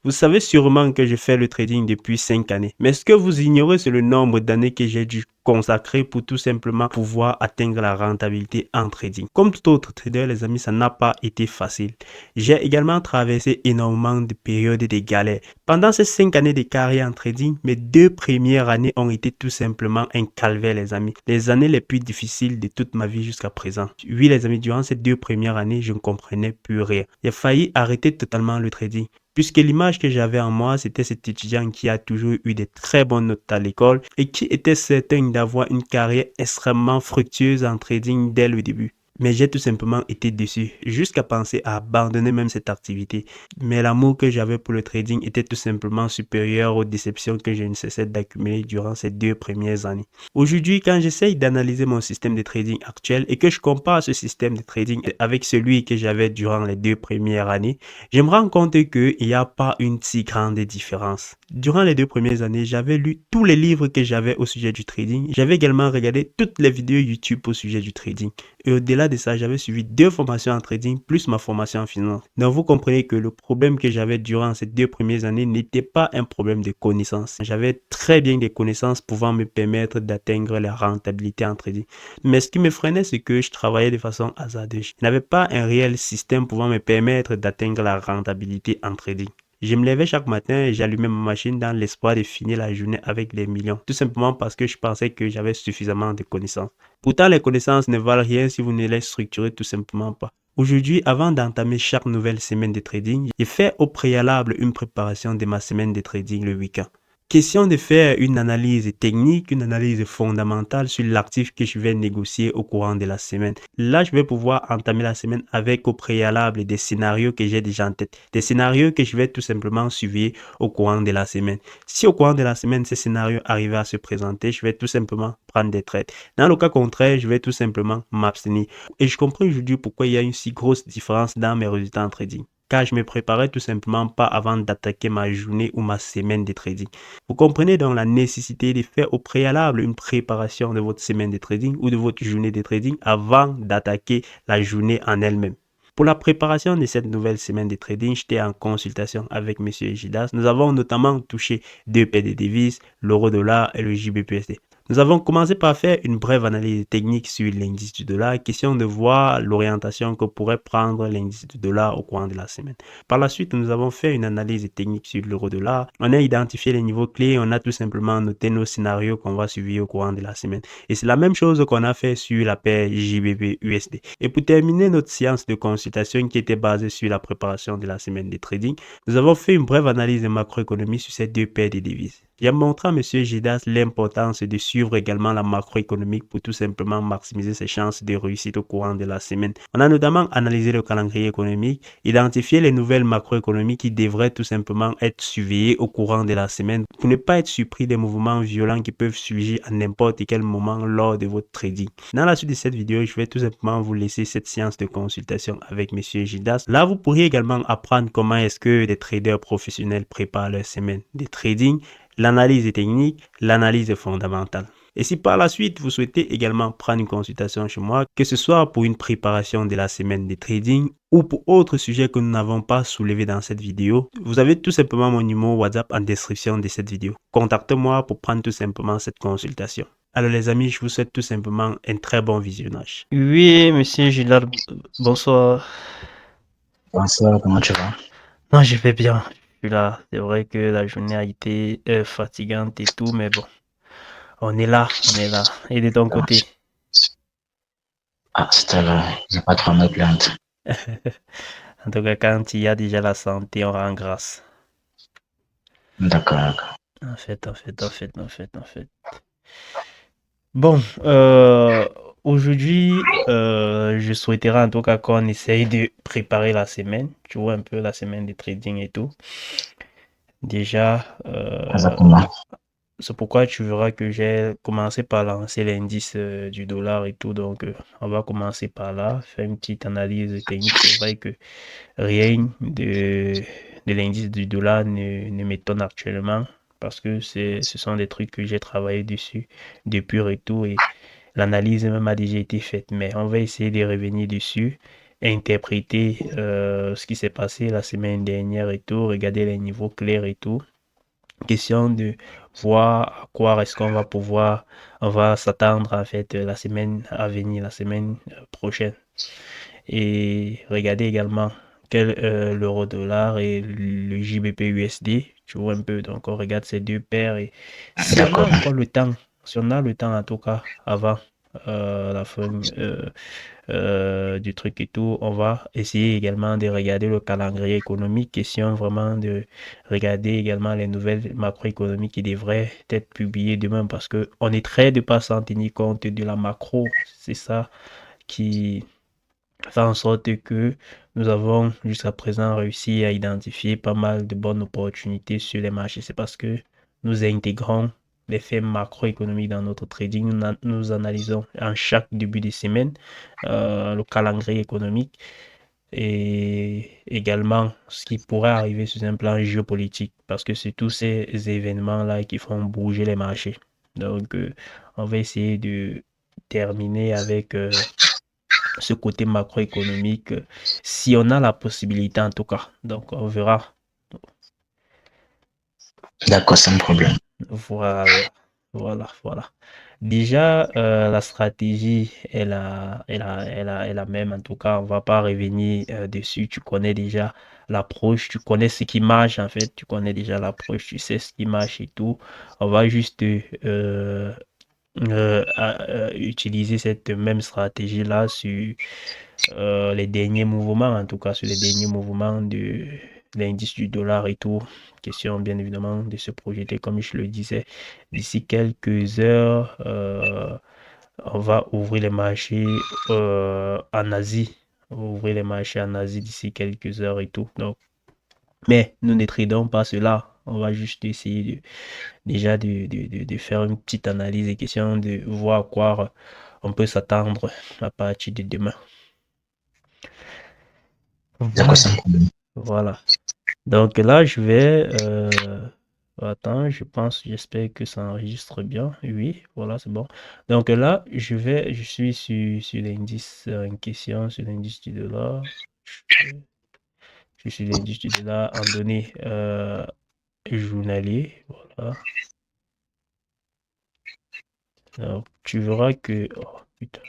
Vous savez sûrement que je fais le trading depuis 5 années. Mais ce que vous ignorez, c'est le nombre d'années que j'ai dû consacrer pour tout simplement pouvoir atteindre la rentabilité en trading. Comme tout autre trader, les amis, ça n'a pas été facile. J'ai également traversé énormément de périodes et de galères. Pendant ces 5 années de carrière en trading, mes 2 premières années ont été tout simplement un calvaire, les amis. Les années les plus difficiles de toute ma vie jusqu'à présent. Oui, les amis, durant ces 2 premières années, je ne comprenais plus rien. J'ai failli arrêter totalement le trading. Puisque l'image que j'avais en moi, c'était cet étudiant qui a toujours eu des très bonnes notes à l'école et qui était certain d'avoir une carrière extrêmement fructueuse en trading dès le début. Mais j'ai tout simplement été déçu, jusqu'à penser à abandonner même cette activité. Mais l'amour que j'avais pour le trading était tout simplement supérieur aux déceptions que je ne cessais d'accumuler durant ces 2 premières années. Aujourd'hui, quand j'essaye d'analyser mon système de trading actuel et que je compare ce système de trading avec celui que j'avais durant les 2 premières années, je me rends compte qu'il n'y a pas une si grande différence. Durant les 2 premières années, j'avais lu tous les livres que j'avais au sujet du trading. J'avais également regardé toutes les vidéos YouTube au sujet du trading. Et au-delà de ça, j'avais suivi 2 formations en trading plus ma formation en finance. Donc vous comprenez que le problème que j'avais durant ces 2 premières années n'était pas un problème de connaissances. J'avais très bien des connaissances pouvant me permettre d'atteindre la rentabilité en trading. Mais ce qui me freinait, c'est que je travaillais de façon hasardeuse. Je n'avais pas un réel système pouvant me permettre d'atteindre la rentabilité en trading. Je me levais chaque matin et j'allumais ma machine dans l'espoir de finir la journée avec des millions. Tout simplement parce que je pensais que j'avais suffisamment de connaissances. Pourtant, les connaissances ne valent rien si vous ne les structurez tout simplement pas. Aujourd'hui, avant d'entamer chaque nouvelle semaine de trading, j'ai fait au préalable une préparation de ma semaine de trading le week-end. Question de faire une analyse technique, une analyse fondamentale sur l'actif que je vais négocier au courant de la semaine. Là, je vais pouvoir entamer la semaine avec au préalable des scénarios que j'ai déjà en tête. Des scénarios que je vais tout simplement suivre au courant de la semaine. Si au courant de la semaine, ces scénarios arrivent à se présenter, je vais tout simplement prendre des trades. Dans le cas contraire, je vais tout simplement m'abstenir. Et je comprends aujourd'hui pourquoi il y a une si grosse différence dans mes résultats en trading. Car je me préparais tout simplement pas avant d'attaquer ma journée ou ma semaine de trading. Vous comprenez donc la nécessité de faire au préalable une préparation de votre semaine de trading ou de votre journée de trading avant d'attaquer la journée en elle-même. Pour la préparation de cette nouvelle semaine de trading, j'étais en consultation avec M. Gidas. Nous avons notamment touché 2 paires de devises, l'euro-dollar et le JBPSD. Nous avons commencé par faire une brève analyse technique sur l'indice du dollar, question de voir l'orientation que pourrait prendre l'indice du dollar au cours de la semaine. Par la suite, nous avons fait une analyse technique sur l'euro-dollar. On a identifié les niveaux clés, on a tout simplement noté nos scénarios qu'on va suivre au cours de la semaine. Et c'est la même chose qu'on a fait sur la paire JBP-USD. Et pour terminer notre séance de consultation qui était basée sur la préparation de la semaine de trading, nous avons fait une brève analyse de macroéconomie sur ces 2 paires de devises. J'ai montré à M. Gidas l'importance de suivre également la macroéconomique pour tout simplement maximiser ses chances de réussite au courant de la semaine. On a notamment analysé le calendrier économique, identifié les nouvelles macroéconomiques qui devraient tout simplement être surveillées au courant de la semaine pour ne pas être surpris des mouvements violents qui peuvent surgir à n'importe quel moment lors de votre trading. Dans la suite de cette vidéo, je vais tout simplement vous laisser cette séance de consultation avec M. Gidas. Là, vous pourriez également apprendre comment est-ce que des traders professionnels préparent leur semaine de trading, l'analyse technique, l'analyse fondamentale. Et si par la suite, vous souhaitez également prendre une consultation chez moi, que ce soit pour une préparation de la semaine de trading ou pour autre sujet que nous n'avons pas soulevé dans cette vidéo, vous avez tout simplement mon numéro WhatsApp en description de cette vidéo. Contactez-moi pour prendre tout simplement cette consultation. Alors les amis, je vous souhaite tout simplement un très bon visionnage. Oui, monsieur Gillard, bonsoir. Bonsoir, comment tu vas? Non, je vais bien. Je suis là. C'est vrai que la journée a été fatigante et tout, mais bon, on est là, on est là. Et de ton côté? Ah, c'était là, j'ai pas trop me plaindre. En tout cas, quand il y a déjà la santé, on rend grâce. D'accord, d'accord. En fait. Bon, aujourd'hui, je souhaiterais en tout cas qu'on essaye de préparer la semaine. Tu vois un peu la semaine de trading et tout. Déjà, Exactement. c'est pourquoi tu verras que j'ai commencé par lancer l'indice du dollar et tout. Donc, on va commencer par là, faire une petite analyse technique. C'est vrai que rien de l'indice du dollar ne m'étonne actuellement parce que ce sont des trucs que j'ai travaillé dessus depuis et tout. Et l'analyse même a déjà été faite. Mais on va essayer de revenir dessus interpréter ce qui s'est passé la semaine dernière et tout, regarder les niveaux clairs et tout. Question de voir à quoi est-ce qu'on va pouvoir, on va s'attendre en fait la semaine à venir, la semaine prochaine. Et regarder également quel l'euro-dollar et le JBP USD, tu vois un peu. Donc on regarde ces deux paires et si on a D'accord. encore le temps, si on a le temps en tout cas avant la fin du truc et tout, on va essayer également de regarder le calendrier économique, question vraiment de regarder également les nouvelles macroéconomiques qui devraient être publiées demain parce que on est très de pas s'en tenir compte de la macro. C'est ça qui fait en sorte que nous avons jusqu'à présent réussi à identifier pas mal de bonnes opportunités sur les marchés. C'est parce que nous intégrons les faits macroéconomiques dans notre trading. Nous analysons en chaque début de semaine le calendrier économique et également ce qui pourrait arriver sur un plan géopolitique parce que c'est tous ces événements-là qui font bouger les marchés. Donc, on va essayer de terminer avec ce côté macroéconomique, si on a la possibilité en tout cas. Donc, on verra. D'accord, sans problème. Voilà, voilà. Déjà, la stratégie est la même. En tout cas, on va pas revenir dessus. Tu connais déjà l'approche, tu connais ce qui marche en fait. Tu connais déjà l'approche, tu sais ce qui marche et tout. On va juste utiliser cette même stratégie-là sur les derniers mouvements, en tout cas sur les derniers mouvements de l'indice du dollar et tout. Question bien évidemment de se projeter, comme je le disais, d'ici quelques heures, on va ouvrir les marchés en Asie. On va ouvrir les marchés en Asie d'ici quelques heures et tout. Donc, mais nous ne tradons pas cela. On va juste essayer déjà de faire une petite analyse et question de voir à quoi on peut s'attendre à partir de demain. D'accord, Voilà. sans problème. Voilà. Donc là, je vais... Attends, je pense, j'espère que ça enregistre bien. Oui, voilà, c'est bon. Donc là, je suis sur l'indice en question, sur l'indice du dollar. Je suis l'indice du dollar en données journalier. Voilà. Donc, tu verras que... Oh, putain.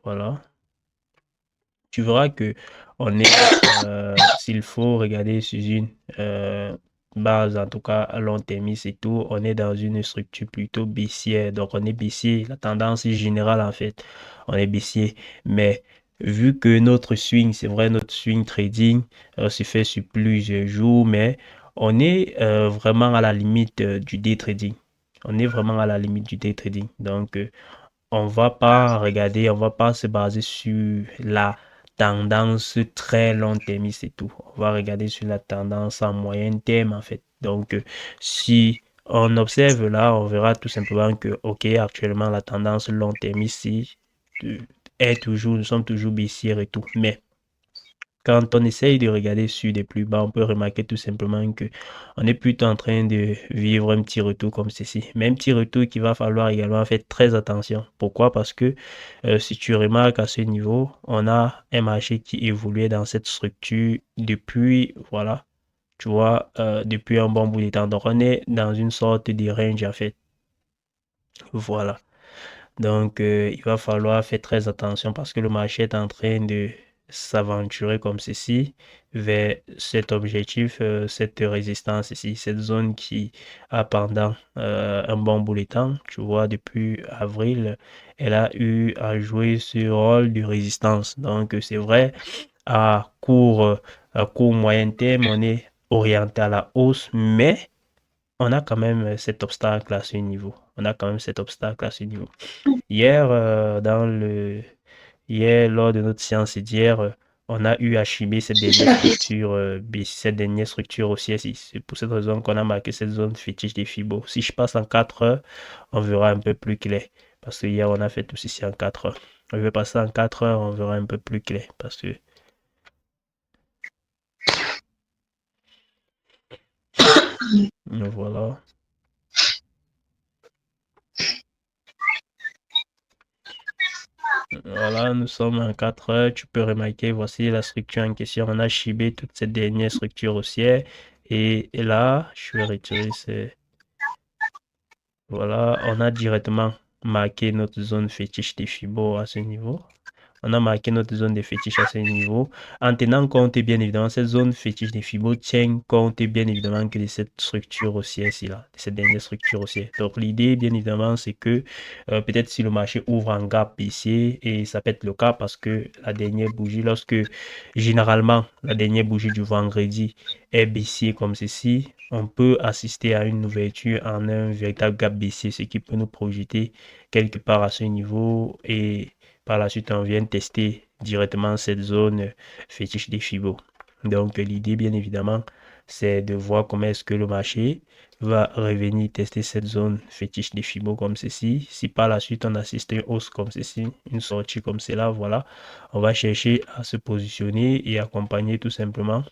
Voilà. Tu verras que on est, s'il faut regarder sur une base, en tout cas à long terme et tout, on est dans une structure plutôt baissière. Donc on est baissier, la tendance est générale en fait, on est baissier. Mais vu que notre swing, c'est vrai, notre swing trading se fait sur plusieurs jours, mais on est vraiment à la limite du day trading. On est vraiment à la limite du day trading. Donc, on va pas regarder, on va pas se baser sur la tendance très long terme, c'est tout. On va regarder sur la tendance en moyen terme, en fait. Donc, si on observe là, on verra tout simplement que, OK, actuellement, la tendance long terme ici est toujours, nous sommes toujours baissière et tout. Mais quand on essaye de regarder sur des plus bas, on peut remarquer tout simplement que on est plutôt en train de vivre un petit retour comme ceci. Mais un petit retour qu'il va falloir également faire très attention. Pourquoi? Parce que si tu remarques à ce niveau, on a un marché qui évoluait dans cette structure depuis, voilà, tu vois, depuis un bon bout de temps. Donc on est dans une sorte de range en fait. Voilà. Donc, il va falloir faire très attention parce que le marché est en train de s'aventurer comme ceci vers cet objectif, cette résistance ici, cette zone qui a pendant un bon bout de temps, tu vois, depuis avril, elle a eu à jouer ce rôle de résistance. Donc, c'est vrai, à court moyen terme, on est orienté à la hausse, mais on a quand même cet obstacle à ce niveau. On a quand même cet obstacle à ce niveau. Hier, hier, lors de notre séance d'hier, on a eu à chimer cette dernière structure, cette dernière structure haussière. C'est pour cette raison qu'on a marqué cette zone fétiche des Fibos. Si je passe en 4 heures, on verra un peu plus clair. Parce que hier, on a fait tout ceci en 4 heures. Je vais passer en 4 heures, on verra un peu plus clair. Parce que, voilà. Voilà, nous sommes en 4 heures. Tu peux remarquer, voici la structure en question. On a chibé toute cette dernière structure haussière. Et là, je vais retirer ces... Voilà, on a directement marqué notre zone fétiche des Fibos à ce niveau. On a marqué notre zone de fétiche à ce niveau, en tenant compte, bien évidemment, cette zone fétiche des Fibos tient compte, bien évidemment, que de cette structure haussière-ci, là, de cette dernière structure haussière. Donc, l'idée, bien évidemment, c'est que peut-être si le marché ouvre en gap baissier, et ça peut être le cas parce que la dernière bougie, lorsque généralement la dernière bougie du vendredi est baissier comme ceci, on peut assister à une ouverture en un véritable gap baissier, ce qui peut nous projeter quelque part à ce niveau et par la suite, on vient tester directement cette zone fétiche des Fibos. Donc, l'idée, bien évidemment, c'est de voir comment est-ce que le marché va revenir tester cette zone fétiche des Fibos comme ceci. Si par la suite, on assiste à une hausse comme ceci, une sortie comme cela, voilà, on va chercher à se positionner et accompagner tout simplement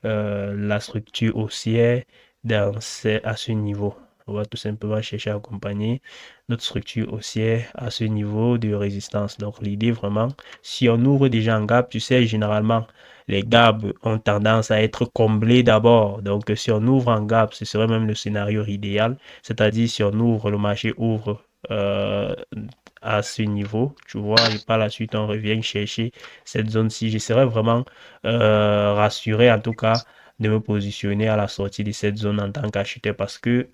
la structure haussière à ce niveau. On va tout simplement chercher à accompagner notre structure haussière à ce niveau de résistance. Donc l'idée vraiment, si on ouvre déjà un gap, tu sais, généralement, les gaps ont tendance à être comblés d'abord. Donc si on ouvre un gap, ce serait même le scénario idéal. C'est-à-dire si on ouvre, le marché ouvre à ce niveau, tu vois, et par la suite, on revient chercher cette zone-ci. Je serais vraiment rassuré, en tout cas, de me positionner à la sortie de cette zone en tant qu'acheteur parce que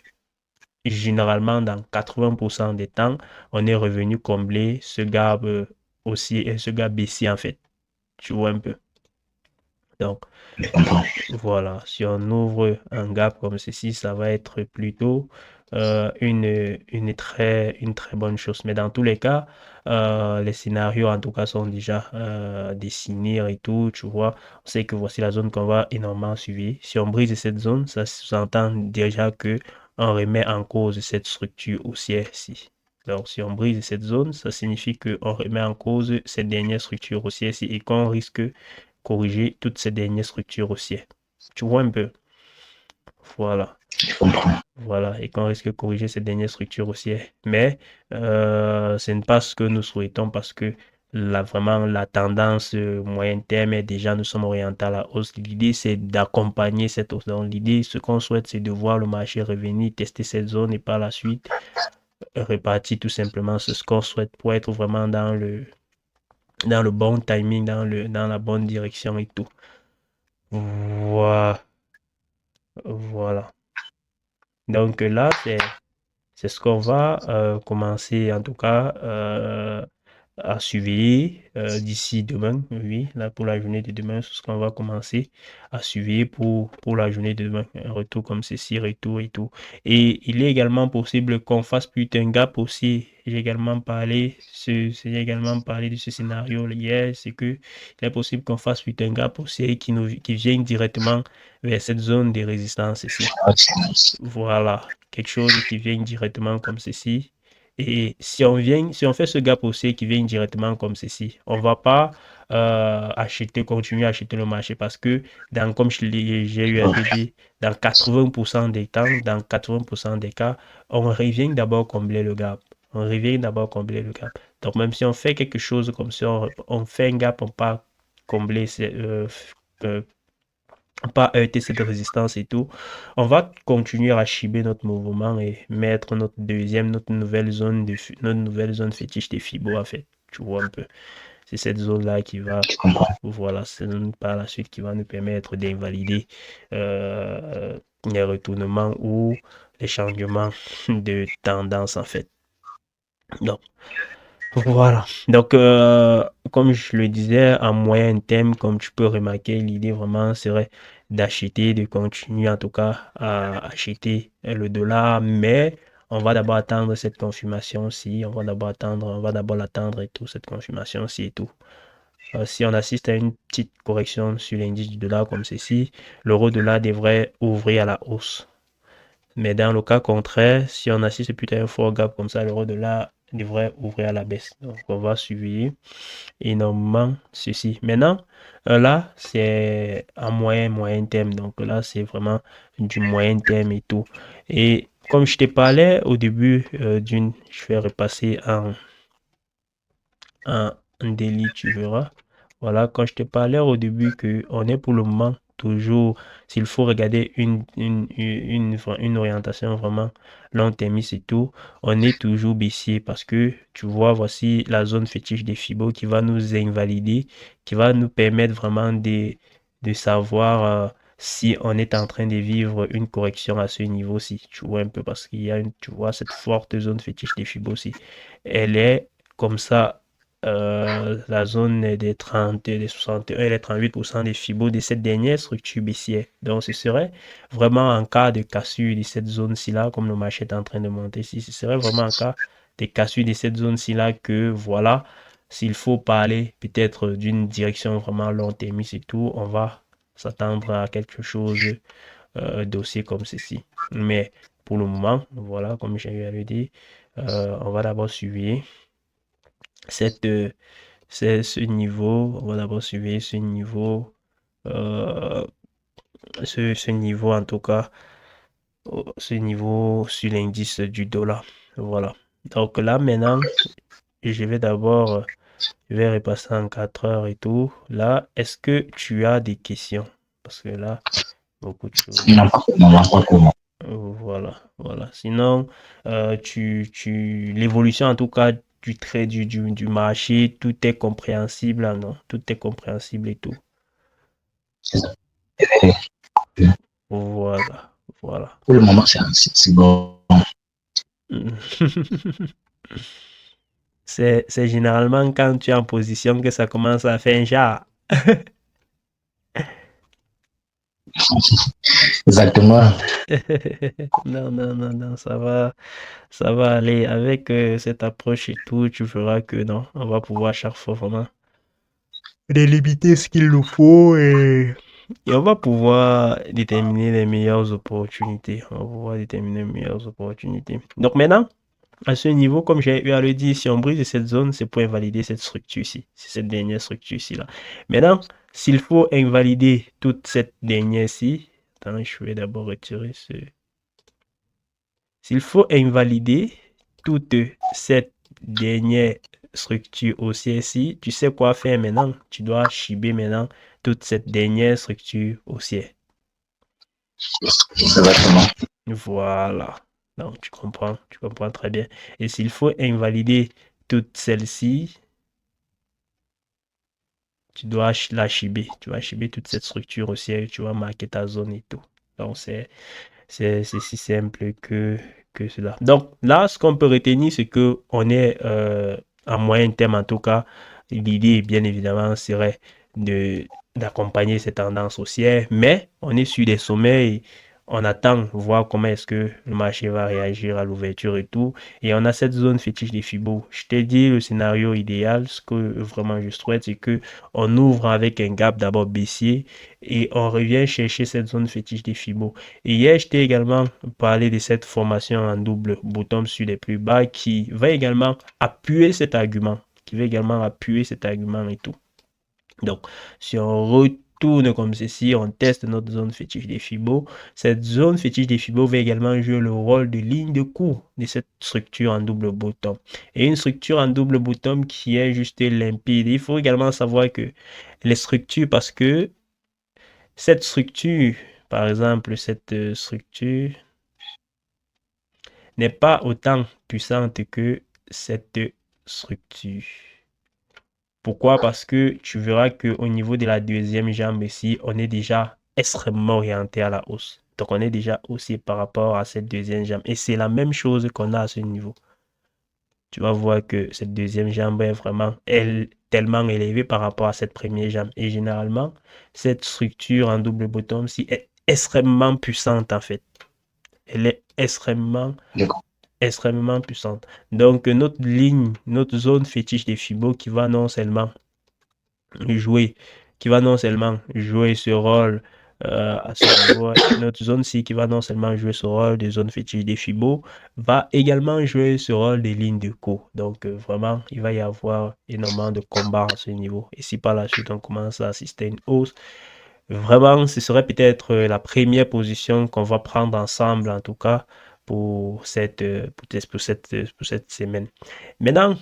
généralement, dans 80% des temps, on est revenu combler ce gap aussi et ce gap ici, en fait. Tu vois un peu. Donc, Je comprends. voilà, si on ouvre un gap comme ceci, ça va être plutôt une très bonne chose. Mais dans tous les cas, les scénarios en tout cas sont déjà dessinés et tout, tu vois. On sait que voici la zone qu'on va énormément suivre. Si on brise cette zone, ça sous-entend déjà que on remet en cause cette structure haussière-ci. Donc, si on brise cette zone, ça signifie qu'on remet en cause cette dernière structure haussière-ci et qu'on risque corriger toutes ces dernières structures haussières. Tu vois un peu? Voilà. Je comprends. Voilà. Et qu'on risque de corriger ces dernières structures haussières. Mais ce n'est pas ce que nous souhaitons parce que là, vraiment, la tendance moyen terme est déjà, nous sommes orientés à la hausse. L'idée, c'est d'accompagner cette hausse. Donc, l'idée, ce qu'on souhaite, c'est de voir le marché revenir, tester cette zone et par la suite, repartir tout simplement. C'est ce qu'on souhaite pour être vraiment dans le bon timing, dans la bonne direction et tout. Voilà. Voilà. Donc là, c'est ce qu'on va commencer en tout cas à surveiller d'ici demain. Oui, là pour la journée de demain, c'est ce qu'on va commencer à surveiller pour la journée de demain. Un retour comme ceci, retour et tout. Et il est également possible qu'on fasse plutôt un gap aussi. J'ai également parlé de ce scénario hier, c'est que il est possible qu'on fasse plutôt un gap aussi et qui vienne directement vers cette zone de résistance ici. Voilà, quelque chose qui vient directement comme ceci. Et si on fait ce gap haussier qui vient directement comme ceci, on va pas continuer à acheter le marché parce que comme j'ai eu à te dire, dans 80% des temps, dans 80% des cas, on revient d'abord combler le gap. On revient d'abord combler le gap. Donc même si on fait quelque chose comme ça, on fait un gap, on pas combler euh, pas heurter cette résistance et tout, on va continuer à chiber notre mouvement et mettre notre nouvelle zone notre nouvelle zone fétiche des fibos en fait. Tu vois un peu. C'est cette zone-là qui va, Je comprends. voilà, c'est par la suite qui va nous permettre d'invalider les retournements ou les changements de tendance en fait. Donc, voilà. Donc, comme je le disais, en moyen terme, comme tu peux remarquer, l'idée vraiment serait d'acheter, de continuer en tout cas à acheter le dollar, mais on va d'abord attendre cette confirmation-ci, on va d'abord l'attendre et tout, cette confirmation-ci et tout. Si on assiste à une petite correction sur l'indice du dollar comme ceci, l'euro-dollar devrait ouvrir à la hausse. Mais dans le cas contraire, si on assiste plutôt à un fort gap comme ça, l'euro-dollar devrait ouvrir à la baisse. Donc, on va suivre énormément ceci. Maintenant, là, c'est un moyen terme. Donc là, c'est vraiment du moyen terme et tout. Et comme je te parlais au début je vais repasser daily, tu verras. Voilà, quand je te parlais au début que on est pour le moment toujours, s'il faut regarder une orientation vraiment long-termiste et tout, on est toujours baissier parce que tu vois, voici la zone fétiche des Fibos qui va nous invalider, qui va nous permettre vraiment de savoir si on est en train de vivre une correction à ce niveau-ci. Tu vois un peu parce qu'il y a tu vois cette forte zone fétiche des Fibos aussi. Elle est comme ça la zone des 30, des 61 et des 38% des fibos de cette dernière structure baissière. Donc, ce serait vraiment en cas de cassure de cette zone-ci là, comme le marché est en train de monter ici, ce serait vraiment en cas de cassure de cette zone-ci là que voilà, s'il faut parler peut-être d'une direction vraiment long-termiste et tout, on va s'attendre à quelque chose d'aussi comme ceci. Mais pour le moment, voilà, comme j'ai eu à le dire, on va d'abord suivre cette, c'est ce niveau, on va d'abord suivre ce niveau, euh, ce niveau en tout cas, ce niveau sur l'indice du dollar. Voilà. Donc là maintenant, je vais d'abord, je vais repasser en 4 heures et tout. Là, est-ce que tu as des questions? Parce que là, beaucoup de choses. Non, pas comment, pas comment. Voilà, voilà. Sinon, l'évolution en tout cas du trait du marché, tout est compréhensible, hein, non? Tout est compréhensible et tout. C'est ça. Voilà, voilà. Pour le moment, c'est bon. C'est généralement quand tu es en position que ça commence à faire un genre. Exactement. Non, non, non, non, ça va aller avec cette approche et tout. Tu verras que non, on va pouvoir chaque fois vraiment délimiter ce qu'il nous faut et on va pouvoir déterminer les meilleures opportunités. On va pouvoir déterminer les meilleures opportunités. Donc maintenant, à ce niveau, comme j'ai eu à le dire, si on brise cette zone, c'est pour invalider cette structure-ci. C'est cette dernière structure-ci là. Maintenant, s'il faut invalider toute cette dernière-ci, attends, je vais d'abord retirer ce. S'il faut invalider toute cette dernière structure haussière-ci, tu sais quoi faire maintenant? Tu dois chiber maintenant toute cette dernière structure haussière. Exactement. Voilà. Donc, tu comprends très bien. Et s'il faut invalider toute celle-ci, tu dois la chiber. Tu vas chiber toute cette structure haussière, tu vas marquer ta zone et tout. Donc, c'est si simple que cela. Donc, là, ce qu'on peut retenir, c'est que on est à moyen terme, en tout cas, l'idée, bien évidemment, serait de d'accompagner cette tendance haussière, mais on est sur des sommets et on attend voir comment est-ce que le marché va réagir à l'ouverture et tout. Et on a cette zone fétiche des Fibos. Je t'ai dit le scénario idéal, ce que vraiment je souhaite, c'est que on ouvre avec un gap d'abord baissier et on revient chercher cette zone fétiche des Fibos. Et hier, je t'ai également parlé de cette formation en double bottom sur les plus bas qui va également appuyer cet argument, et tout. Donc, si on retourne comme ceci, on teste notre zone fétiche des Fibos. Cette zone fétiche des Fibos va également jouer le rôle de ligne de cours de cette structure en double bottom. Et une structure en double bottom qui est juste limpide. Il faut également savoir que les structures, parce que cette structure, par exemple, cette structure n'est pas autant puissante que cette structure. Pourquoi? Parce que tu verras qu'au niveau de la deuxième jambe ici, on est déjà extrêmement orienté à la hausse. Donc, on est déjà haussier par rapport à cette deuxième jambe. Et c'est la même chose qu'on a à ce niveau. Tu vas voir que cette deuxième jambe est vraiment tellement élevée par rapport à cette première jambe. Et généralement, cette structure en double bottom ci est extrêmement puissante en fait. Elle est extrêmement puissante. Donc, notre ligne, notre zone fétiche des Fibos jouer, qui va non seulement jouer ce rôle à ce niveau, notre zone-ci qui va non seulement jouer ce rôle de zone fétiche des Fibos, va également jouer ce rôle des lignes de cours. Donc, vraiment, il va y avoir énormément de combats à ce niveau. Et si par la suite, on commence à assister à une hausse, vraiment, ce serait peut-être la première position qu'on va prendre ensemble, en tout cas, pour cette semaine. Maintenant,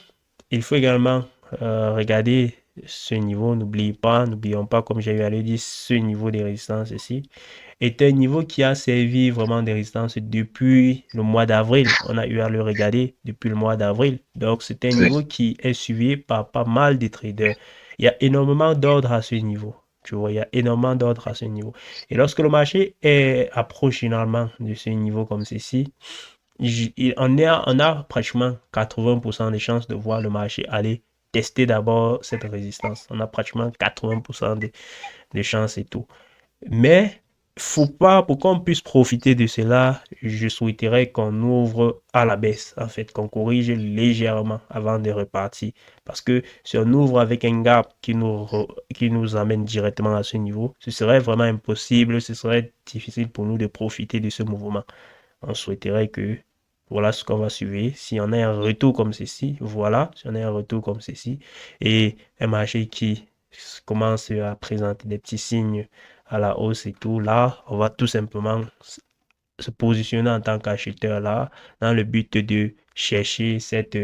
il faut également regardez ce niveau, n'oublions pas, comme j'ai eu à le dire, ce niveau de résistance ici est un niveau qui a servi vraiment de résistance depuis le mois d'avril. On a eu à le regarder depuis le mois d'avril. Donc, c'est un niveau qui est suivi par pas mal de traders. Il y a énormément d'ordre à ce niveau. Tu vois, il y a énormément d'ordre à ce niveau. Et lorsque le marché approche généralement de ce niveau comme ceci, on a pratiquement 80% de chances de voir le marché aller tester d'abord cette résistance. On a pratiquement 80% de chances et tout. Mais faut pas, pour qu'on puisse profiter de cela, je souhaiterais qu'on ouvre à la baisse, en fait, qu'on corrige légèrement avant de repartir. Parce que si on ouvre avec un gap qui nous amène directement à ce niveau, ce serait vraiment impossible, ce serait difficile pour nous de profiter de ce mouvement. On souhaiterait que, voilà ce qu'on va suivre. Si on a un retour comme ceci, voilà, si on a un retour comme ceci, et un marché qui commence à présenter des petits signes à la hausse et tout, là, on va tout simplement se positionner en tant qu'acheteur là, dans le but de chercher cette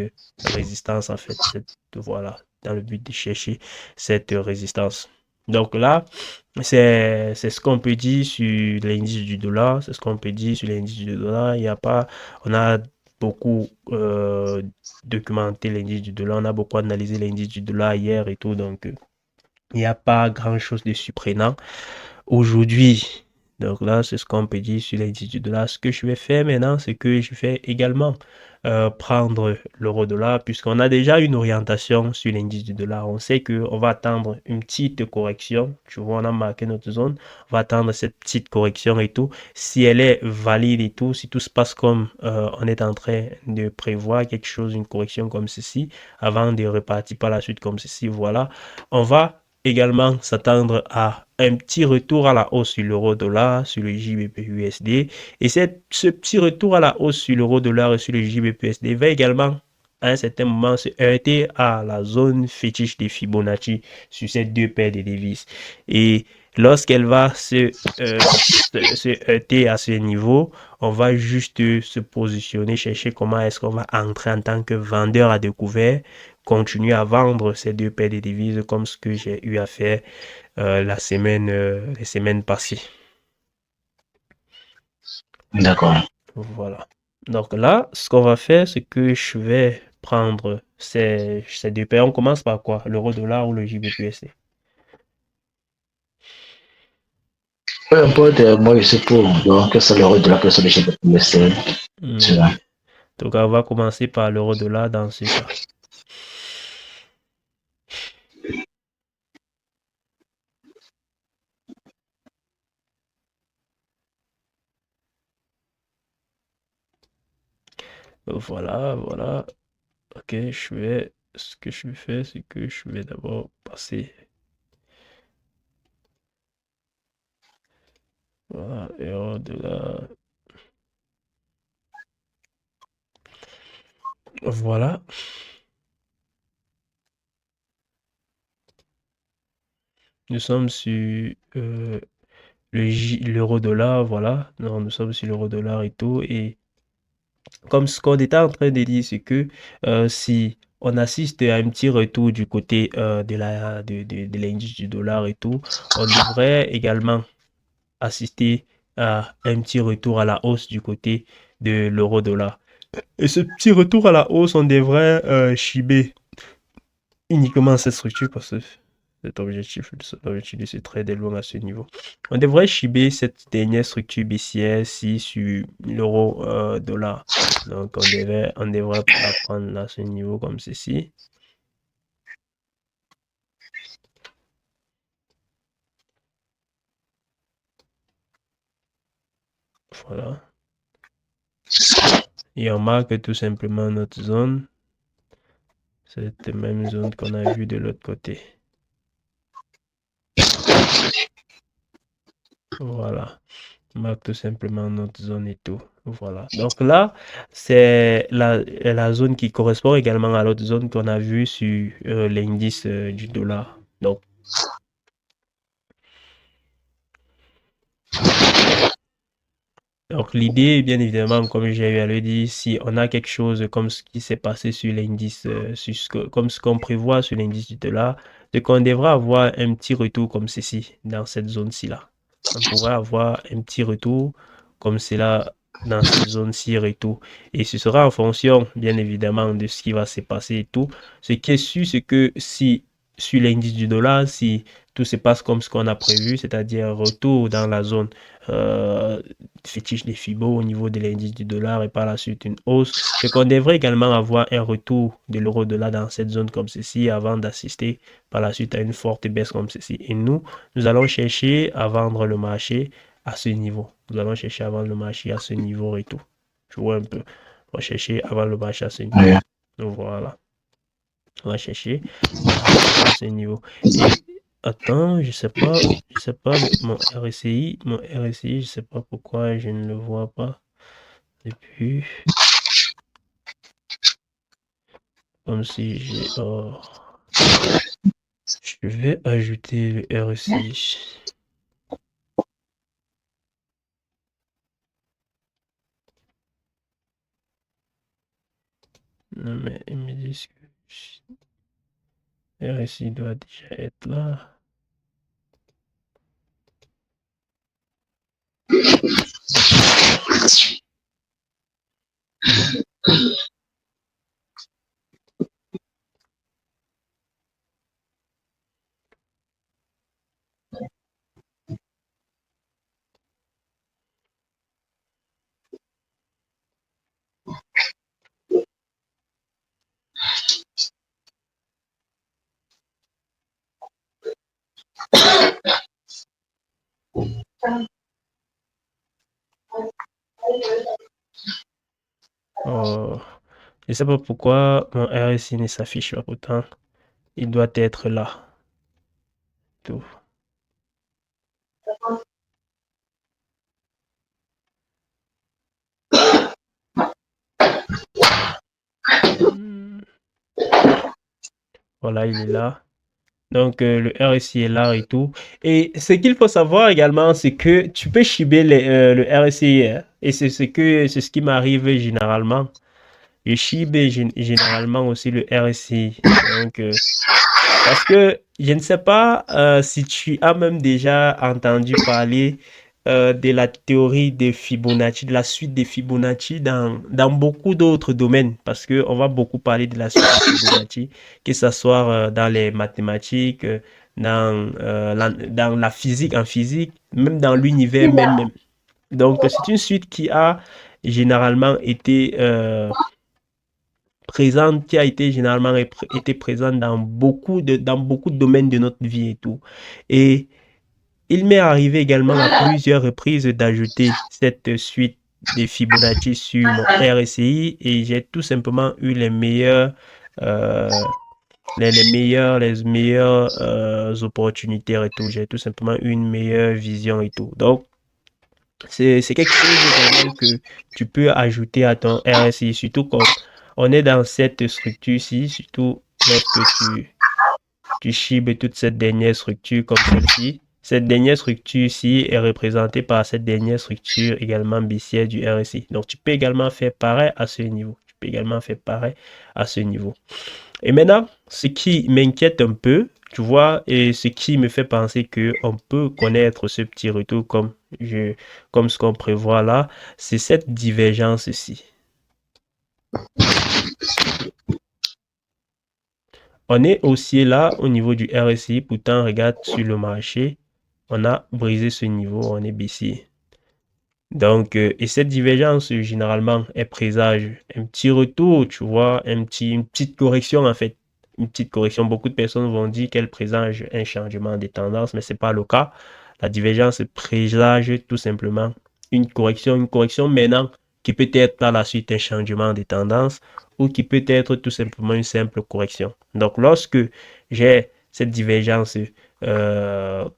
résistance, en fait, voilà, dans le but de chercher cette résistance. Donc là, c'est ce qu'on peut dire sur l'indice du dollar, c'est ce qu'on peut dire sur l'indice du dollar. Il n'y a pas, on a beaucoup documenté l'indice du dollar, on a beaucoup analysé l'indice du dollar hier et tout, donc il n'y a pas grand-chose de surprenant aujourd'hui. Donc là, c'est ce qu'on peut dire sur l'indice du dollar. Ce que je vais faire maintenant, c'est que je vais également prendre l'euro-dollar, puisqu'on a déjà une orientation sur l'indice du dollar. On sait qu'on va attendre une petite correction. Tu vois, on a marqué notre zone. On va attendre cette petite correction et tout. Si elle est valide et tout, si tout se passe comme on est en train de prévoir quelque chose, une correction comme ceci, avant de repartir par la suite comme ceci, voilà, on va également s'attendre à un petit retour à la hausse sur l'euro-dollar, sur le JBP-USD. Et ce petit retour à la hausse sur l'euro-dollar et sur le JBP-USD va également, à un certain moment, se heurter à la zone fétiche des Fibonacci sur ces deux paires de devises. Et lorsqu'elle va se heurter à ce niveau, on va juste se positionner, chercher comment est-ce qu'on va entrer en tant que vendeur à découvert, continuer à vendre ces deux paires de devises comme ce que j'ai eu à faire les semaines passées. D'accord. Voilà. Donc là, ce qu'on va faire, c'est que je vais prendre ces deux paires. On commence par quoi? L'euro-dollar ou le JBPUSD? Peu importe, moi je suis pour. Donc, que ce l'euro de la personne de chez le tu vois. Ok. Donc on va commencer par l'euro-dollar dans ce cas. Voilà, voilà. Ok, ce que je vais faire, c'est que je vais d'abord passer. Voilà, euro-dollar. Voilà. Nous sommes sur l'euro-dollar, voilà. Non, nous sommes sur l'euro-dollar et tout. Et comme ce qu'on était en train de dire, c'est que si on assiste à un petit retour du côté de l'indice du dollar et tout, on devrait également assister à un petit retour à la hausse du côté de l'euro-dollar. Et ce petit retour à la hausse, on devrait chibber uniquement cette structure parce que l'objectif de ce trade est loin à ce niveau. On devrait chibber cette dernière structure baissière ici sur l'euro-dollar. Donc on devrait la prendre à ce niveau comme ceci. Voilà. Et on marque tout simplement notre zone. Cette même zone qu'on a vue de l'autre côté. Voilà. On marque tout simplement notre zone et tout. Voilà. Donc là, c'est la zone qui correspond également à l'autre zone qu'on a vue sur l'indice du dollar. Donc, Donc, l'idée, bien évidemment, comme j'ai eu à le dire, si on a quelque chose comme ce qui s'est passé sur l'indice, comme ce qu'on prévoit sur l'indice du dollar, c'est qu'on devra avoir un petit retour comme ceci, dans cette zone-ci là. On pourrait avoir un petit retour comme cela dans cette zone-ci et tout. Et ce sera en fonction, bien évidemment, de ce qui va se passer et tout. Ce qui est sûr, c'est que si, sur l'indice du dollar, si tout se passe comme ce qu'on a prévu, c'est-à-dire un retour dans la zone euh, fétiche des FIBO au niveau de l'indice du dollar et par la suite une hausse, c'est qu'on devrait également avoir un retour de l'euro-dollar dans cette zone comme ceci avant d'assister par la suite à une forte baisse comme ceci. Et nous allons chercher à vendre le marché à ce niveau. Nous allons chercher à vendre le marché à ce niveau et tout. Tu vois un peu. On va chercher à vendre le marché à ce niveau. Ouais. Donc voilà. On va chercher à ce niveau. Et attends, je sais pas, mon RSI, je sais pas pourquoi je ne le vois pas depuis. Comme si j'ai, je vais ajouter le RSI. Non, mais ils me disent que RSI doit déjà être là. Oh, je sais pas pourquoi mon RSI ne s'affiche pas pourtant. Il doit être là. Tout. Hmm. Voilà, il est là. Donc, le RSI est là et tout. Et ce qu'il faut savoir également, c'est que tu peux chiber le RSI, hein. Et c'est ce qui m'arrive généralement. Je chibe généralement aussi le RSI. Donc, parce que je ne sais pas si tu as même déjà entendu parler de la théorie des Fibonacci, de la suite des Fibonacci dans beaucoup d'autres domaines, parce qu'on va beaucoup parler de la suite des Fibonacci, que ce soit dans les mathématiques, dans la physique, en physique, même dans l'univers même. Donc, c'est une suite qui a généralement été présente, qui a été généralement été présente dans beaucoup de domaines de notre vie et tout. Et il m'est arrivé également à plusieurs reprises d'ajouter cette suite des Fibonacci sur mon RSI et j'ai tout simplement eu euh, les meilleures opportunités et tout. J'ai tout simplement eu une meilleure vision et tout. Donc, c'est quelque chose également que tu peux ajouter à ton RSI, surtout comme on est dans cette structure-ci, surtout lorsque tu chibes toute cette dernière structure comme celle-ci. Cette dernière structure-ci est représentée par cette dernière structure également baissière du RSI. Donc, tu peux également faire pareil à ce niveau. Tu peux également faire pareil à ce niveau. Et maintenant, ce qui m'inquiète un peu, tu vois, et ce qui me fait penser que on peut connaître ce petit retour comme ce qu'on prévoit là, c'est cette divergence-ci. On est haussier là au niveau du RSI, pourtant regarde sur le marché, on a brisé ce niveau, on est baissier. Donc, et cette divergence, généralement, elle présage un petit retour, tu vois, une petite correction, en fait. Une petite correction. Beaucoup de personnes vont dire qu'elle présage un changement des tendances, mais c'est pas le cas. La divergence présage tout simplement une correction maintenant qui peut être par la suite un changement des tendances ou qui peut être tout simplement une simple correction. Donc, lorsque j'ai euh,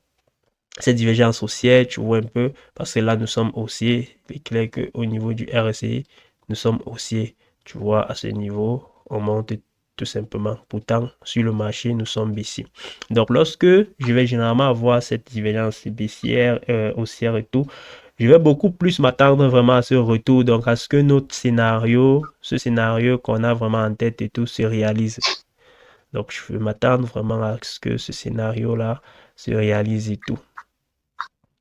cette divergence haussière, tu vois un peu, parce que là, nous sommes haussiers. Il est clair qu'au niveau du RSI, nous sommes haussiers. Tu vois, à ce niveau, on monte tout simplement. Pourtant, sur le marché, nous sommes baissiers. Donc, lorsque je vais généralement avoir cette divergence baissière, haussière et tout, je vais beaucoup plus m'attendre vraiment à ce retour, donc à ce que notre scénario, ce scénario qu'on a vraiment en tête et tout se réalise. Donc je vais m'attendre vraiment à ce que ce scénario-là se réalise et tout.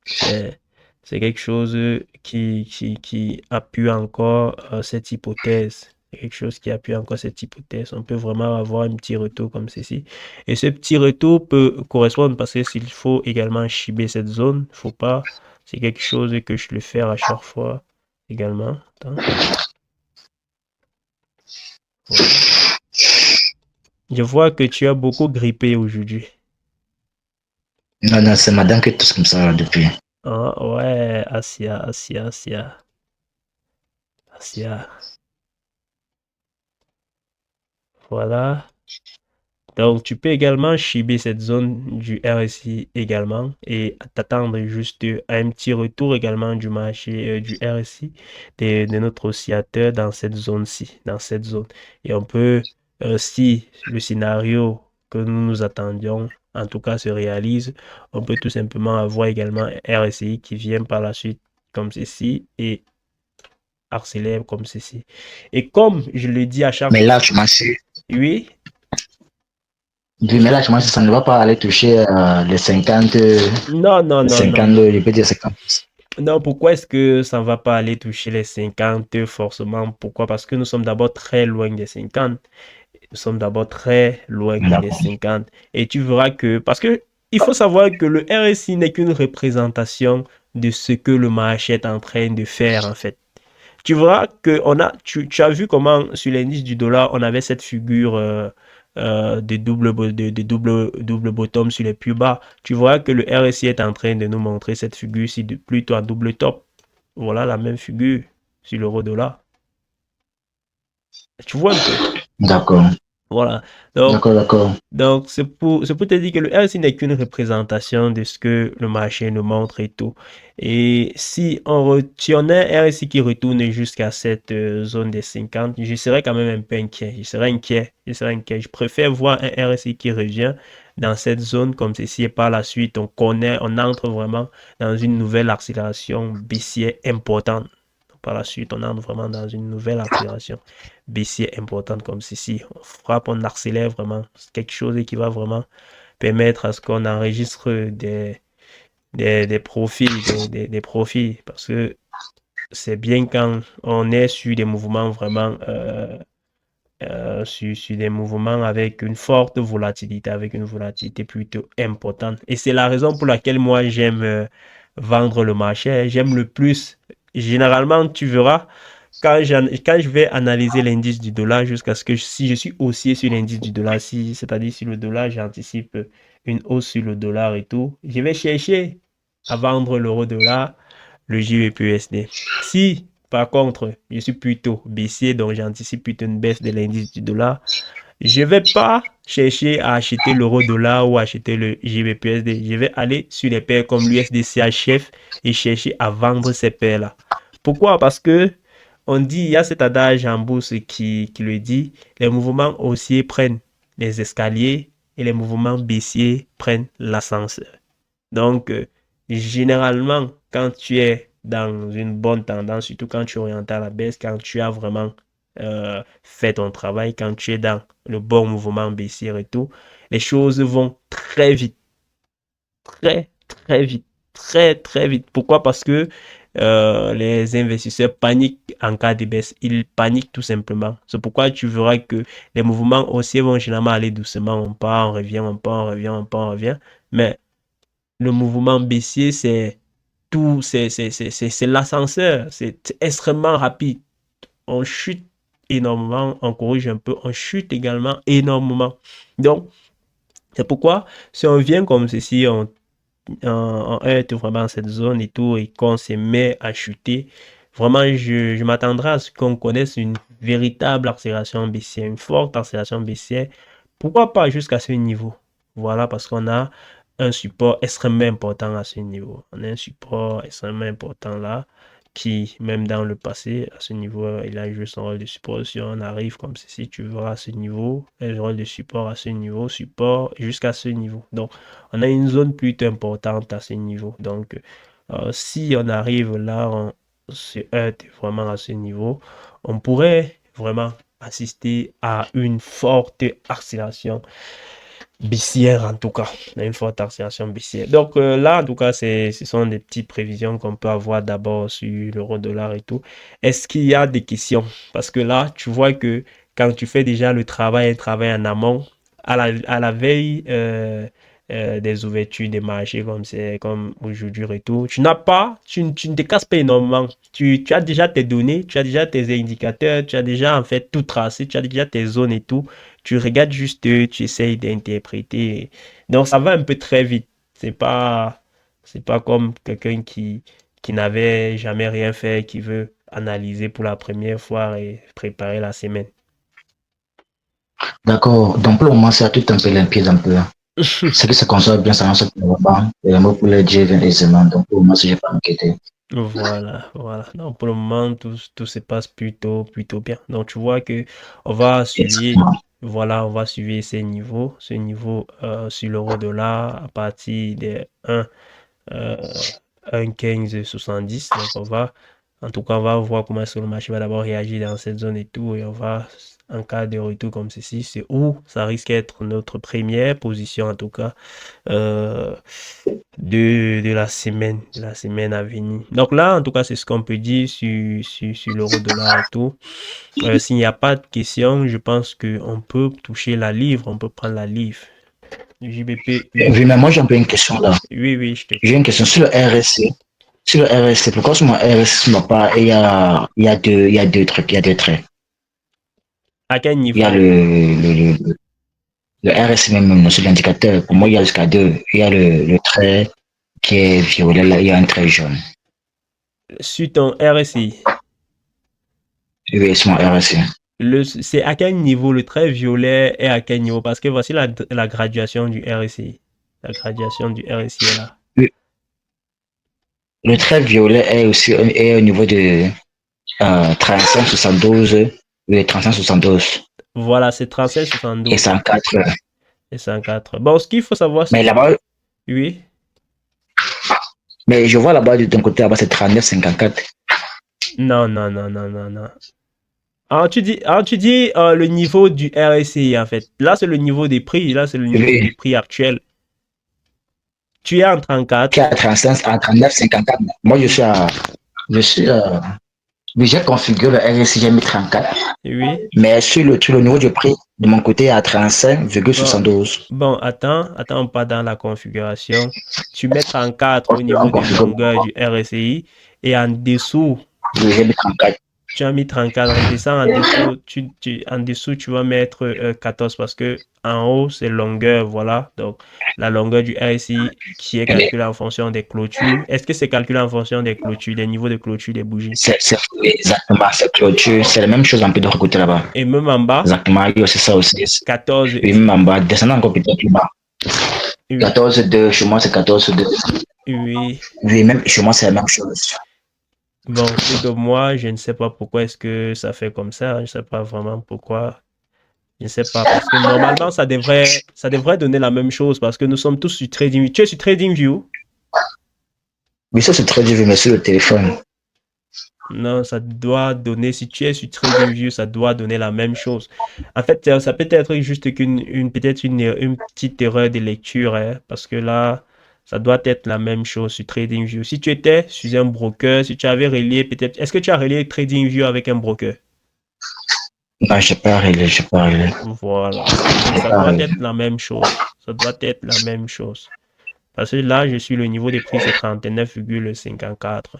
C'est, c'est quelque chose qui appuie encore cette hypothèse. C'est quelque chose qui appuie encore cette hypothèse. On peut vraiment avoir un petit retour comme ceci. Et ce petit retour peut correspondre parce que s'il faut également chibber cette zone, faut pas. C'est quelque chose que je le fais à chaque fois également. Attends. Voilà. Je vois que tu as beaucoup grippé aujourd'hui. Non, non, c'est madame qui tousse comme ça là, depuis. Ah ouais, Asia, Asia, Asia, Asia. Voilà. Donc, tu peux également cibler cette zone du RSI également et t'attendre juste à un petit retour également du marché du RSI de notre oscillateur dans cette zone-ci, dans cette zone. Et on peut, si le scénario que nous nous attendions, en tout cas, se réalise, on peut tout simplement avoir également un RSI qui vient par la suite comme ceci et accélère comme ceci. Et comme je le dis à chaque Mais fois, là, tu m'as su. oui, Oui, mais là, tu m'as su, ça ne va pas aller toucher les 50, non, non, les non, non, 50, non. je peux dire 50. Non, pourquoi est-ce que ça ne va pas aller toucher les 50 forcément? Pourquoi? Parce que nous sommes d'abord très loin des 50. Nous sommes d'abord très loin des D'accord. 50. Et tu verras que, parce que il faut savoir que le RSI n'est qu'une représentation de ce que le marché est en train de faire, en fait. Tu verras que tu as vu comment sur l'indice du dollar, on avait cette figure double bottom sur les plus bas. Tu vois que le RSI est en train de nous montrer cette figure-ci plutôt à double top. Voilà la même figure sur l'euro dollar. Tu vois un peu. D'accord. Voilà. Donc, D'accord, d'accord. Donc, c'est pour te dire que le RSI n'est qu'une représentation de ce que le marché nous montre et tout. Et si on a un RSI qui retourne jusqu'à cette zone des 50, je serais quand même un peu inquiet. Je serais inquiet. Je serais inquiet. Je préfère voir un RSI qui revient dans cette zone comme ceci et par la suite, on entre vraiment dans une nouvelle accélération baissière importante. Par la suite, on entre vraiment dans une nouvelle accélération baissière importante comme ceci. On frappe, on accélère vraiment. C'est quelque chose qui va vraiment permettre à ce qu'on enregistre des profils, des profils. Parce que c'est bien quand on est sur des mouvements vraiment, sur des mouvements avec une forte volatilité, avec une volatilité plutôt importante. Et c'est la raison pour laquelle moi j'aime vendre le marché. J'aime le plus. Généralement, tu verras, quand je vais analyser l'indice du dollar jusqu'à ce que si je suis haussier sur l'indice du dollar, si, c'est-à-dire sur le dollar, j'anticipe une hausse sur le dollar et tout, je vais chercher à vendre l'euro dollar, le JVPUSD. Si par contre, je suis plutôt baissier, donc j'anticipe plutôt une baisse de l'indice du dollar, je ne vais pas chercher à acheter l'euro dollar ou acheter le JVPUSD. Je vais aller sur les paires comme l'USDCHF et chercher à vendre ces paires-là. Pourquoi? Parce que on dit, il y a cet adage en bourse qui le dit, les mouvements haussiers prennent les escaliers et les mouvements baissiers prennent l'ascenseur. Donc, généralement, quand tu es dans une bonne tendance, surtout quand tu es orienté à la baisse, quand tu as vraiment fait ton travail, quand tu es dans le bon mouvement baissier et tout, les choses vont très vite, très, très vite, très, très vite. Pourquoi? Parce que les investisseurs paniquent en cas de baisse. Ils paniquent tout simplement. C'est pourquoi tu verras que les mouvements haussiers vont généralement aller doucement. On part, on revient, on part, on revient, on part, on revient. Mais le mouvement baissier, c'est tout, c'est l'ascenseur, c'est extrêmement rapide. On chute énormément, on corrige un peu, on chute également énormément. Donc, c'est pourquoi, si on vient comme ceci, on est vraiment dans cette zone et tout, et qu'on se met à chuter, vraiment, je m'attendrai à ce qu'on connaisse une véritable accélération baissière, une forte accélération baissière. Pourquoi pas jusqu'à ce niveau? Voilà, parce qu'on a un support extrêmement important à ce niveau. On a un support extrêmement important là, qui, même dans le passé, à ce niveau, il a joué son rôle de support. Si on arrive comme ceci, tu verras à ce niveau, un rôle de support à ce niveau, support jusqu'à ce niveau. Donc, on a une zone plutôt importante à ce niveau. Donc, Si on arrive là, on se heurte vraiment à ce niveau, on pourrait vraiment assister à une forte accélération baissière en tout cas, une forte accélération baissière. Donc là, en tout cas, ce sont des petites prévisions qu'on peut avoir d'abord sur l'euro-dollar et tout. Est-ce qu'il y a des questions? Parce que là, tu vois que quand tu fais déjà le travail, un travail en amont, à la veille des ouvertures des marchés comme c'est comme aujourd'hui et tout, tu ne te casses pas énormément. Tu as déjà tes données, tu as déjà tes indicateurs, tu as déjà en fait tout tracé, tu as déjà tes zones et tout. Tu regardes juste, tu essayes d'interpréter. Donc ça va un peu très vite. C'est pas comme quelqu'un qui n'avait jamais rien fait, qui veut analyser pour la première fois et préparer la semaine. D'accord. Donc, pour le moment, c'est à tout un peu limpide un peu. Ce qui se conçoit bien, ça lance pour le moment. Et le mot pour le Dieu vient aisément. Donc, pour le moment, si j'ai pas inquiété. Voilà, voilà. Donc, pour le moment, tout se passe plutôt bien. Donc, tu vois que on va suivre, Exactement. voilà, on va suivre ce niveau sur l'euro-dollar à partir des 1, euh, 1,1570. Donc, en tout cas, on va voir comment est-ce que le marché va d'abord réagir dans cette zone et tout. Et on va, en cas de retour comme ceci, c'est où ça risque d'être notre première position, en tout cas, euh, de la semaine à venir. Donc là, en tout cas, c'est ce qu'on peut dire sur l'euro-dollar et tout. S'il n'y a pas de questions, je pense qu'on peut toucher la livre, on peut prendre la livre. JBP Oui, mais US. moi, j'ai un peu une question là. Oui, oui, je J'ai t'écoute. une question sur le RSC. Sur le RSC, pourquoi sur mon RSC, il y a deux trucs, il y a deux traits. À quel Il y a niveau? le RSC même sur l'indicateur. Pour moi, il y a jusqu'à deux. Il y a le trait qui est violet, là, il y a un trait jaune. Sur ton RSI, Oui, sur mon RSC. c'est à quel niveau le trait violet est à quel niveau? Parce que voici la graduation du RSI. La graduation du RSI est là. Le, le trait violet est aussi est au niveau de 35-72. Oui, 35-72. Voilà, c'est Et 37,72 104. et 104. Bon, ce qu'il faut savoir, c'est... Mais là-bas, Oui. mais je vois là-bas de ton côté, là-bas, c'est 39-54. Non, non, non, non, non, non. Tu dis le niveau du RSI, en fait. Là, c'est le niveau des prix. Là, c'est le niveau Oui, des prix actuels. Tu es en qui est 34. à 35, à 39-54. Moi, je suis, oui, j'ai configuré le RSI, j'ai mis 34. Oui. Mais sur le niveau du prix, de mon côté, à Bon, 35,72. bon, attends pas dans la configuration. Tu mets 34 au On niveau des configure. longueurs du RSI et en dessous, Oui, j'ai mis 34. tu as mis 34, redescends en dessous, en dessous, tu vas mettre 14 parce que en haut, c'est longueur, voilà. Donc, la longueur du RSI qui est calculée en fonction des clôtures. Est-ce que c'est calculé en fonction des clôtures, des niveaux de clôture des bougies? Oui, exactement, c'est clôture. C'est la même chose un peu de l'autre côté là-bas. Et même en bas, Exactement, oui, c'est ça aussi. 14, Oui, même en bas, descendant encore peut-être plus bas. oui, 14,2, chez moi, c'est 14,2. oui. Oui, même chez moi, c'est la même chose. Bon, c'est que moi, je ne sais pas pourquoi est-ce que ça fait comme ça. Je ne sais pas vraiment pourquoi. Je ne sais pas. Parce que normalement, ça devrait donner la même chose parce que nous sommes tous sur TradingView. Tu es sur TradingView? Oui, ça, c'est très dur, mais sur le téléphone. Non, ça doit donner, si tu es sur TradingView, ça doit donner la même chose. En fait, ça peut être juste peut-être une petite erreur de lecture, hein, parce que là, ça doit être la même chose sur TradingView. Si tu étais sur un broker, si tu avais relié peut-être, est-ce que tu as relié TradingView avec un broker? Non, j'ai pas réglé. Voilà. Donc, J'ai ça pas doit réglé. être la même chose. Ça doit être la même chose. Parce que là, je suis le niveau des prix, c'est 39,54.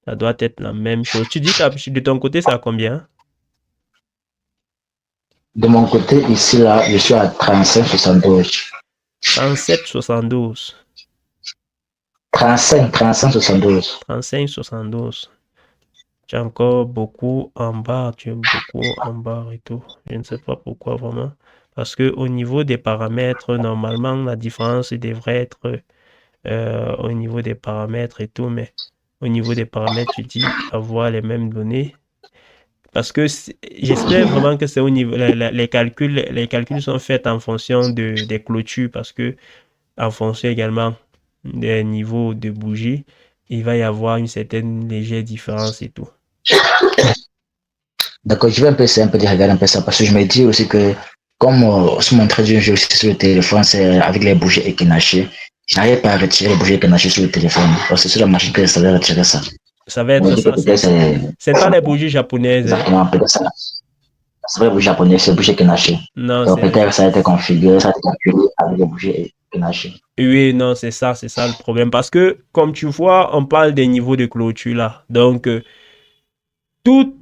Ça doit être la même chose. Tu dis de ton côté, c'est à combien? De mon côté, ici, là, je suis à 35,72. 37,72. 35,72. 35,72. Tu es encore beaucoup en bas. Tu es beaucoup en bas et tout. Je ne sais pas pourquoi vraiment. Parce que au niveau des paramètres, normalement, la différence devrait être au niveau des paramètres et tout. Mais au niveau des paramètres, tu dis avoir les mêmes données. Parce que j'espère vraiment que c'est au niveau, les calculs sont faits en fonction des clôtures parce que en fonction également des niveaux de bougie, il va y avoir une certaine légère différence et tout. D'accord, je vais un peu essayer un peu de regarder un peu ça parce que je me dis aussi que comme sur mon trait du jeu aussi sur le téléphone, c'est avec les bougies équinachées. Je n'arrive pas à retirer les bougies équinachées sur le téléphone parce que sur la machine que je savais retirer ça. Ça va On me être dit que ça. peut-être C'est pas les bougies japonaises, hein. exactement, peut-être ça. C'est vrai, bougie japonaise, c'est bougie équinachée. Non, Donc peut-être ça a été configuré, ça a été configuré avec les bougies équinachées. oui, non, c'est ça le problème. Parce que, comme tu vois, on parle des niveaux de clôture là. Donc, tout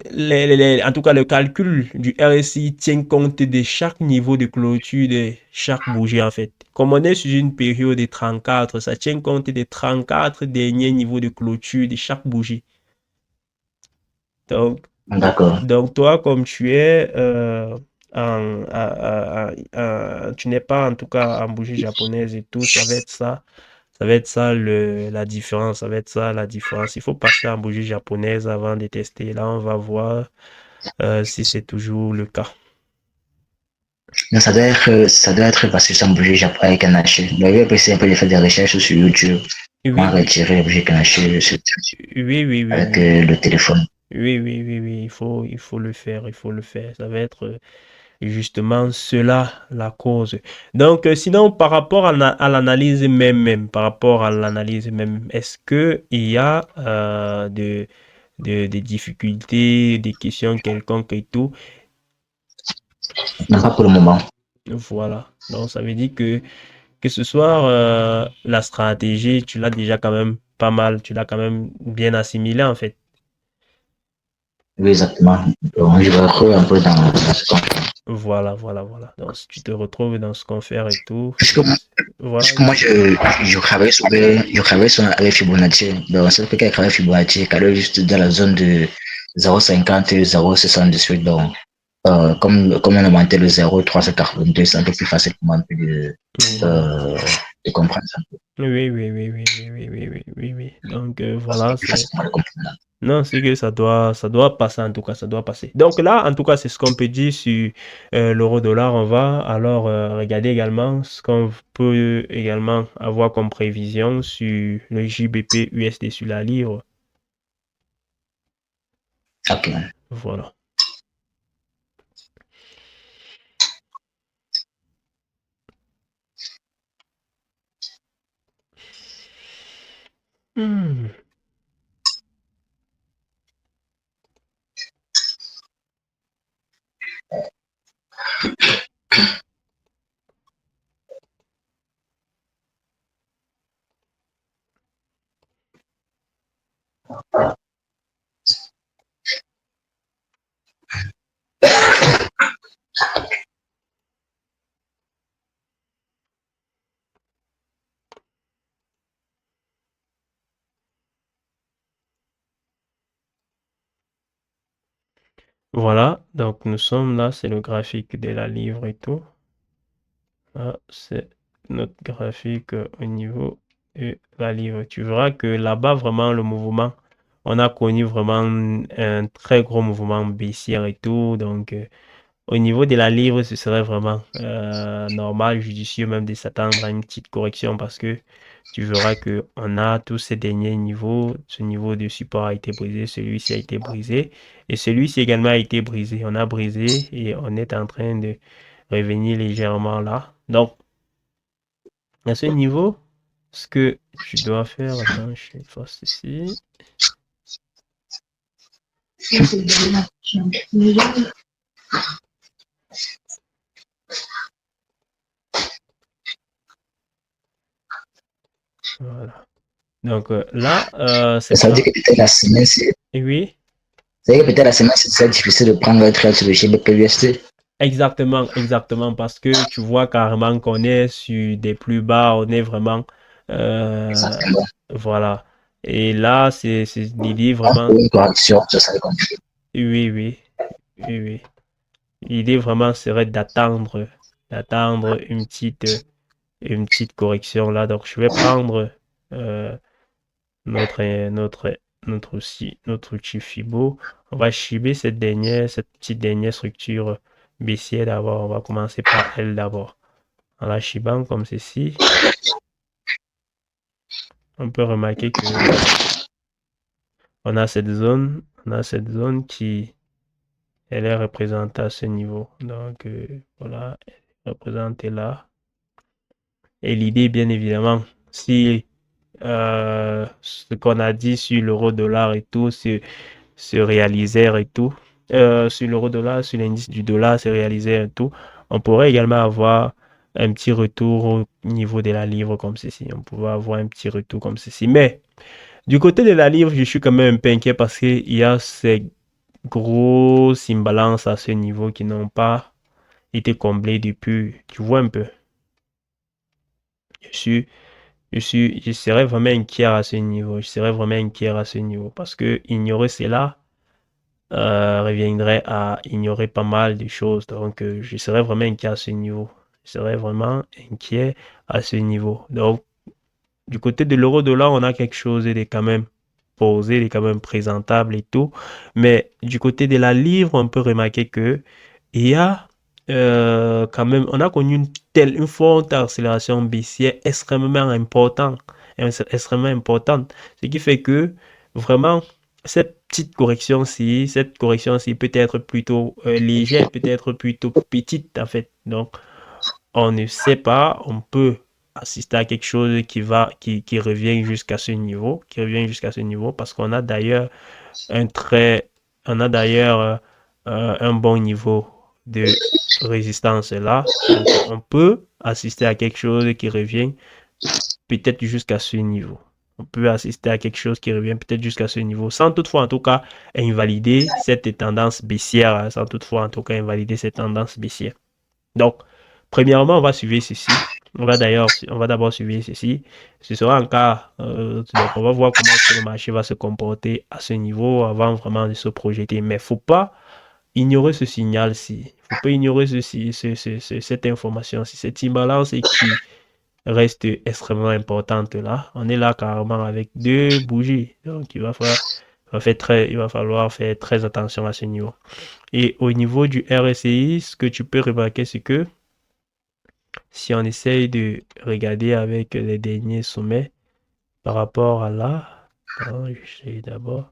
en tout cas, le calcul du RSI tient compte de chaque niveau de clôture de chaque bougie en fait. Comme on est sur une période de 34, ça tient compte des 34 derniers niveaux de clôture de chaque bougie. Donc, D'accord. toi, comme tu es, tu n'es pas en tout cas en bougie japonaise et tout, ça va être ça. Ça va être ça la différence. Ça va être ça la différence. Il faut passer en bougie japonaise avant de tester. Là, on va voir si c'est toujours le cas. Donc ça doit être parce que ça me bougeait avec un haché. Donc, je vais essayer un peu de faire des recherches sur YouTube. Comment Oui, retirer les bougies canaché oui, oui, oui, avec oui. le téléphone. Oui, oui, oui, oui, il faut le faire, il faut le faire. Ça va être justement cela la cause. Donc, sinon, par rapport à l'analyse par rapport à l'analyse même, est-ce que il y a des difficultés, des questions quelconques et tout? Non, pas pour le moment. Voilà. Donc, ça veut dire que ce soit la stratégie, tu l'as déjà quand même pas mal, tu l'as quand même bien assimilé en fait. Oui, exactement. Donc, je vais retrouver un peu dans ce qu'on fait. Voilà, voilà, voilà. Donc, si tu te retrouves dans ce qu'on fait et tout, Puisque, voilà. puisque moi, je travaille sur avec Fibonacci. Donc, ça fait qu'avec travaille Fibonacci, qu'elle est juste dans la zone de 0,50 et 0,78. Donc, comme on a monté le 0,342, c'est un peu plus facile pour moi un peu Mhm. euh, de comprendre ça. Oui, oui, oui, oui, oui, oui, oui, oui, oui, oui. Donc, voilà, C'est plus c'est... facile pour moi de comprendre. Non, c'est que ça doit passer en tout cas, ça doit passer. Donc là, en tout cas, c'est ce qu'on peut dire sur l'euro-dollar. On va alors regarder également ce qu'on peut également avoir comme prévision sur le JBP USD sur la livre. Ok. Voilà. Hmm. Voilà, donc nous sommes là, c'est le graphique de la livre et tout. Là, c'est notre graphique au niveau de la livre. Tu verras que là-bas, vraiment, le mouvement, on a connu vraiment un très gros mouvement baissier et tout. Donc, au niveau de la livre, ce serait vraiment normal, judicieux même de s'attendre à une petite correction parce que tu verras que on a tous ces derniers niveaux. Ce niveau de support a été brisé, celui-ci a été brisé et celui-ci également a été brisé. On a brisé et on est en train de revenir légèrement là. Donc, à ce niveau, ce que tu dois faire, attends, je fasse ici. Voilà. Donc là, c'est Ça veut dire pas. que peut-être la semaine, c'est Oui, ça veut dire que peut-être la semaine, c'est très difficile de prendre un trade sur le GBP-USD. exactement, exactement, parce que tu vois carrément qu'on est sur des plus bas, on est vraiment. euh, Exactement. voilà. Et là, c'est l'idée Donc, vraiment. pour une correction, ça serait compliqué. Oui, oui, oui, oui. L'idée vraiment serait d'attendre une petite correction là. Donc, je vais prendre. euh, notre outil Fibo. On va chiber cette petite dernière structure baissière d'abord. On va commencer par elle d'abord. dans la Shiban comme ceci, on peut remarquer que on a cette zone qui elle est représentée à ce niveau. Donc voilà, elle est représentée là. Et l'idée, bien évidemment, si ce qu'on a dit sur l'euro-dollar et tout se réalisait et tout, sur l'euro-dollar, sur l'indice du dollar se réalisait et tout, on pourrait également avoir un petit retour au niveau de la livre comme ceci. On pourrait avoir un petit retour comme ceci. Mais du côté de la livre, je suis quand même un peu inquiet parce qu'il y a ces grosses imbalances à ce niveau qui n'ont pas été comblées depuis. Tu vois un peu. Je suis je serais vraiment inquiet à ce niveau. Je serais vraiment inquiet à ce niveau parce que ignorer cela reviendrait à ignorer pas mal de choses. Donc, je serais vraiment inquiet à ce niveau. Je serais vraiment inquiet à ce niveau. Donc, du côté de l'euro-dollar, on a quelque chose de quand même posé, de quand même présentable et tout. Mais du côté de la livre, on peut remarquer que il y a quand même, on a connu une forte accélération baissière extrêmement importante. Ce qui fait que vraiment, cette correction-ci peut être plutôt légère, peut être plutôt petite en fait. Donc, on ne sait pas, on peut assister à quelque chose qui revient jusqu'à ce niveau, parce qu'on a d'ailleurs un très, on a d'ailleurs un bon niveau de résistance là. Donc, on peut assister à quelque chose qui revient peut-être jusqu'à ce niveau. On peut assister à quelque chose qui revient peut-être jusqu'à ce niveau, sans toutefois en tout cas invalider cette tendance baissière, sans toutefois en tout cas invalider cette tendance baissière. Donc, premièrement, on va suivre ceci. On va d'abord suivre ceci. Ce sera un cas, donc on va voir comment le marché va se comporter à ce niveau avant vraiment de se projeter. Mais il ne faut pas ignorer ce signal-ci. Il ne faut pas ignorer cette information-ci, cette imbalance qui reste extrêmement importante là. On est là carrément avec deux bougies. Donc, il va falloir faire très attention à ce niveau. Et au niveau du RSI, ce que tu peux remarquer, c'est que si on essaye de regarder avec les derniers sommets par rapport à là, j'essaye d'abord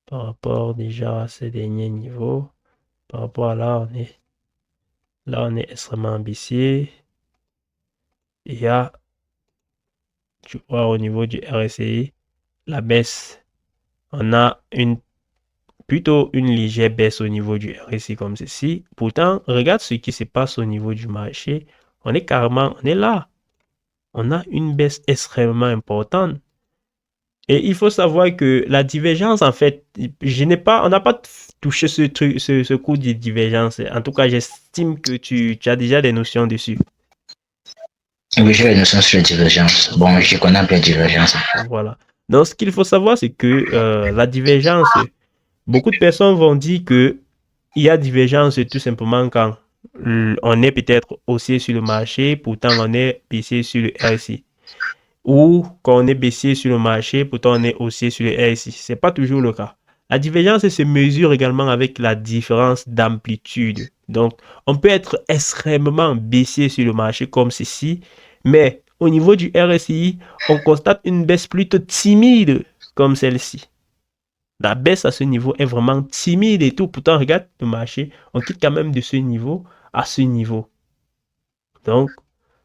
par rapport déjà à ces derniers niveaux, par rapport à là, on est extrêmement baissier. Il y a, tu vois, au niveau du RSI, la baisse, on a plutôt une légère baisse au niveau du RSI comme ceci. Pourtant, regarde ce qui se passe au niveau du marché. On est là. On a une baisse extrêmement importante. Et il faut savoir que la divergence, en fait, on n'a pas touché ce coup de divergence. En tout cas, j'estime que tu as déjà des notions dessus. Oui, j'ai une notion sur la divergence. Bon, je connais un peu la divergence. Voilà. Donc, ce qu'il faut savoir, c'est que la divergence, beaucoup de personnes vont dire que il y a divergence tout simplement quand on est peut-être haussier sur le marché, pourtant on est baissier sur le RSI. Ou quand on est baissier sur le marché, pourtant on est haussier sur le RSI. Ce n'est pas toujours le cas. La divergence se mesure également avec la différence d'amplitude. Donc, on peut être extrêmement baissier sur le marché comme ceci, mais au niveau du RSI, on constate une baisse plutôt timide comme celle-ci. La baisse à ce niveau est vraiment timide et tout. Pourtant, regarde le marché, on quitte quand même de ce niveau à ce niveau. Donc,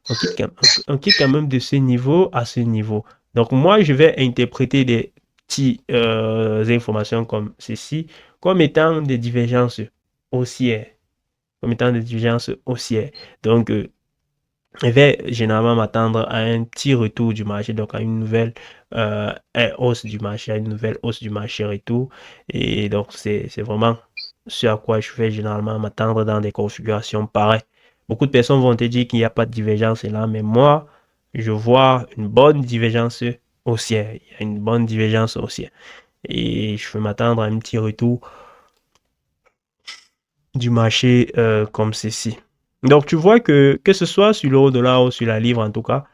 on quitte quand même de ce niveau à ce niveau. Donc, moi, je vais interpréter des petites informations comme ceci, comme étant des divergences haussières. Donc, je vais généralement m'attendre à un petit retour du marché, donc à une nouvelle hausse du marché, et tout. Et donc, c'est vraiment ce à quoi je vais généralement m'attendre dans des configurations pareilles. Beaucoup de personnes vont te dire qu'il n'y a pas de divergence là, mais moi, je vois une bonne divergence haussière. Il y a une bonne divergence haussière. Et je vais m'attendre à un petit retour du marché comme ceci. Donc, tu vois que ce soit sur l'euro-dollar ou sur la livre, en tout cas,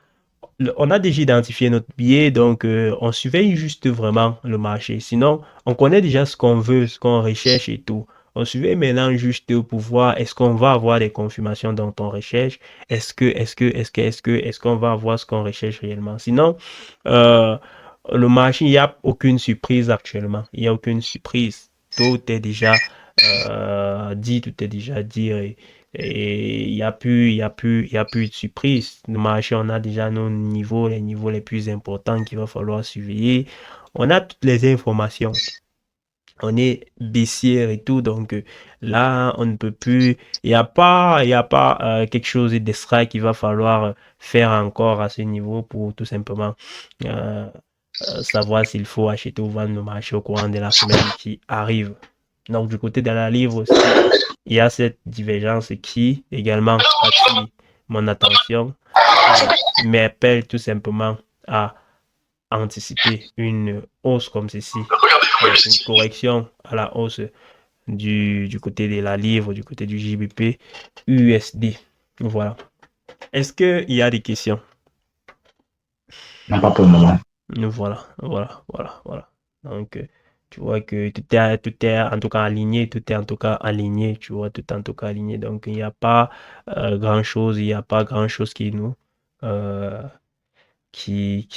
on a déjà identifié notre billet, donc on surveille juste vraiment le marché. Sinon, on connaît déjà ce qu'on veut, ce qu'on recherche et tout. On surveille maintenant juste pour voir est-ce qu'on va avoir des confirmations dans ton recherche, est-ce qu'on va avoir ce qu'on recherche réellement. Sinon, le marché, il n'y a aucune surprise actuellement. Il n'y a aucune surprise. Tout est déjà dit, tout est déjà dit. Et il y a plus de surprise. Le marché, on a déjà nos niveaux, les niveaux les plus importants qu'il va falloir surveiller. On a toutes les informations. On est baissière et tout, donc là, on ne peut plus. Il y a pas quelque chose d'extra qu'il va falloir faire encore à ce niveau pour tout simplement euh, savoir s'il faut acheter ou vendre le marché au courant de la semaine qui arrive. Donc, du côté de la livre aussi, il y a cette divergence qui également attire mon attention et m'appelle tout simplement à anticiper une hausse comme ceci, une correction à la hausse du côté de la livre, du côté du JBP USD. Voilà. Est-ce qu'il y a des questions? Non, pas pour le moment. Voilà. Donc, tu vois que tout est en tout cas aligné, tout est en tout cas aligné, tu vois, tout est en tout cas aligné. Donc, il n'y a pas grand-chose, il n'y a pas grand-chose qui nous, euh, qui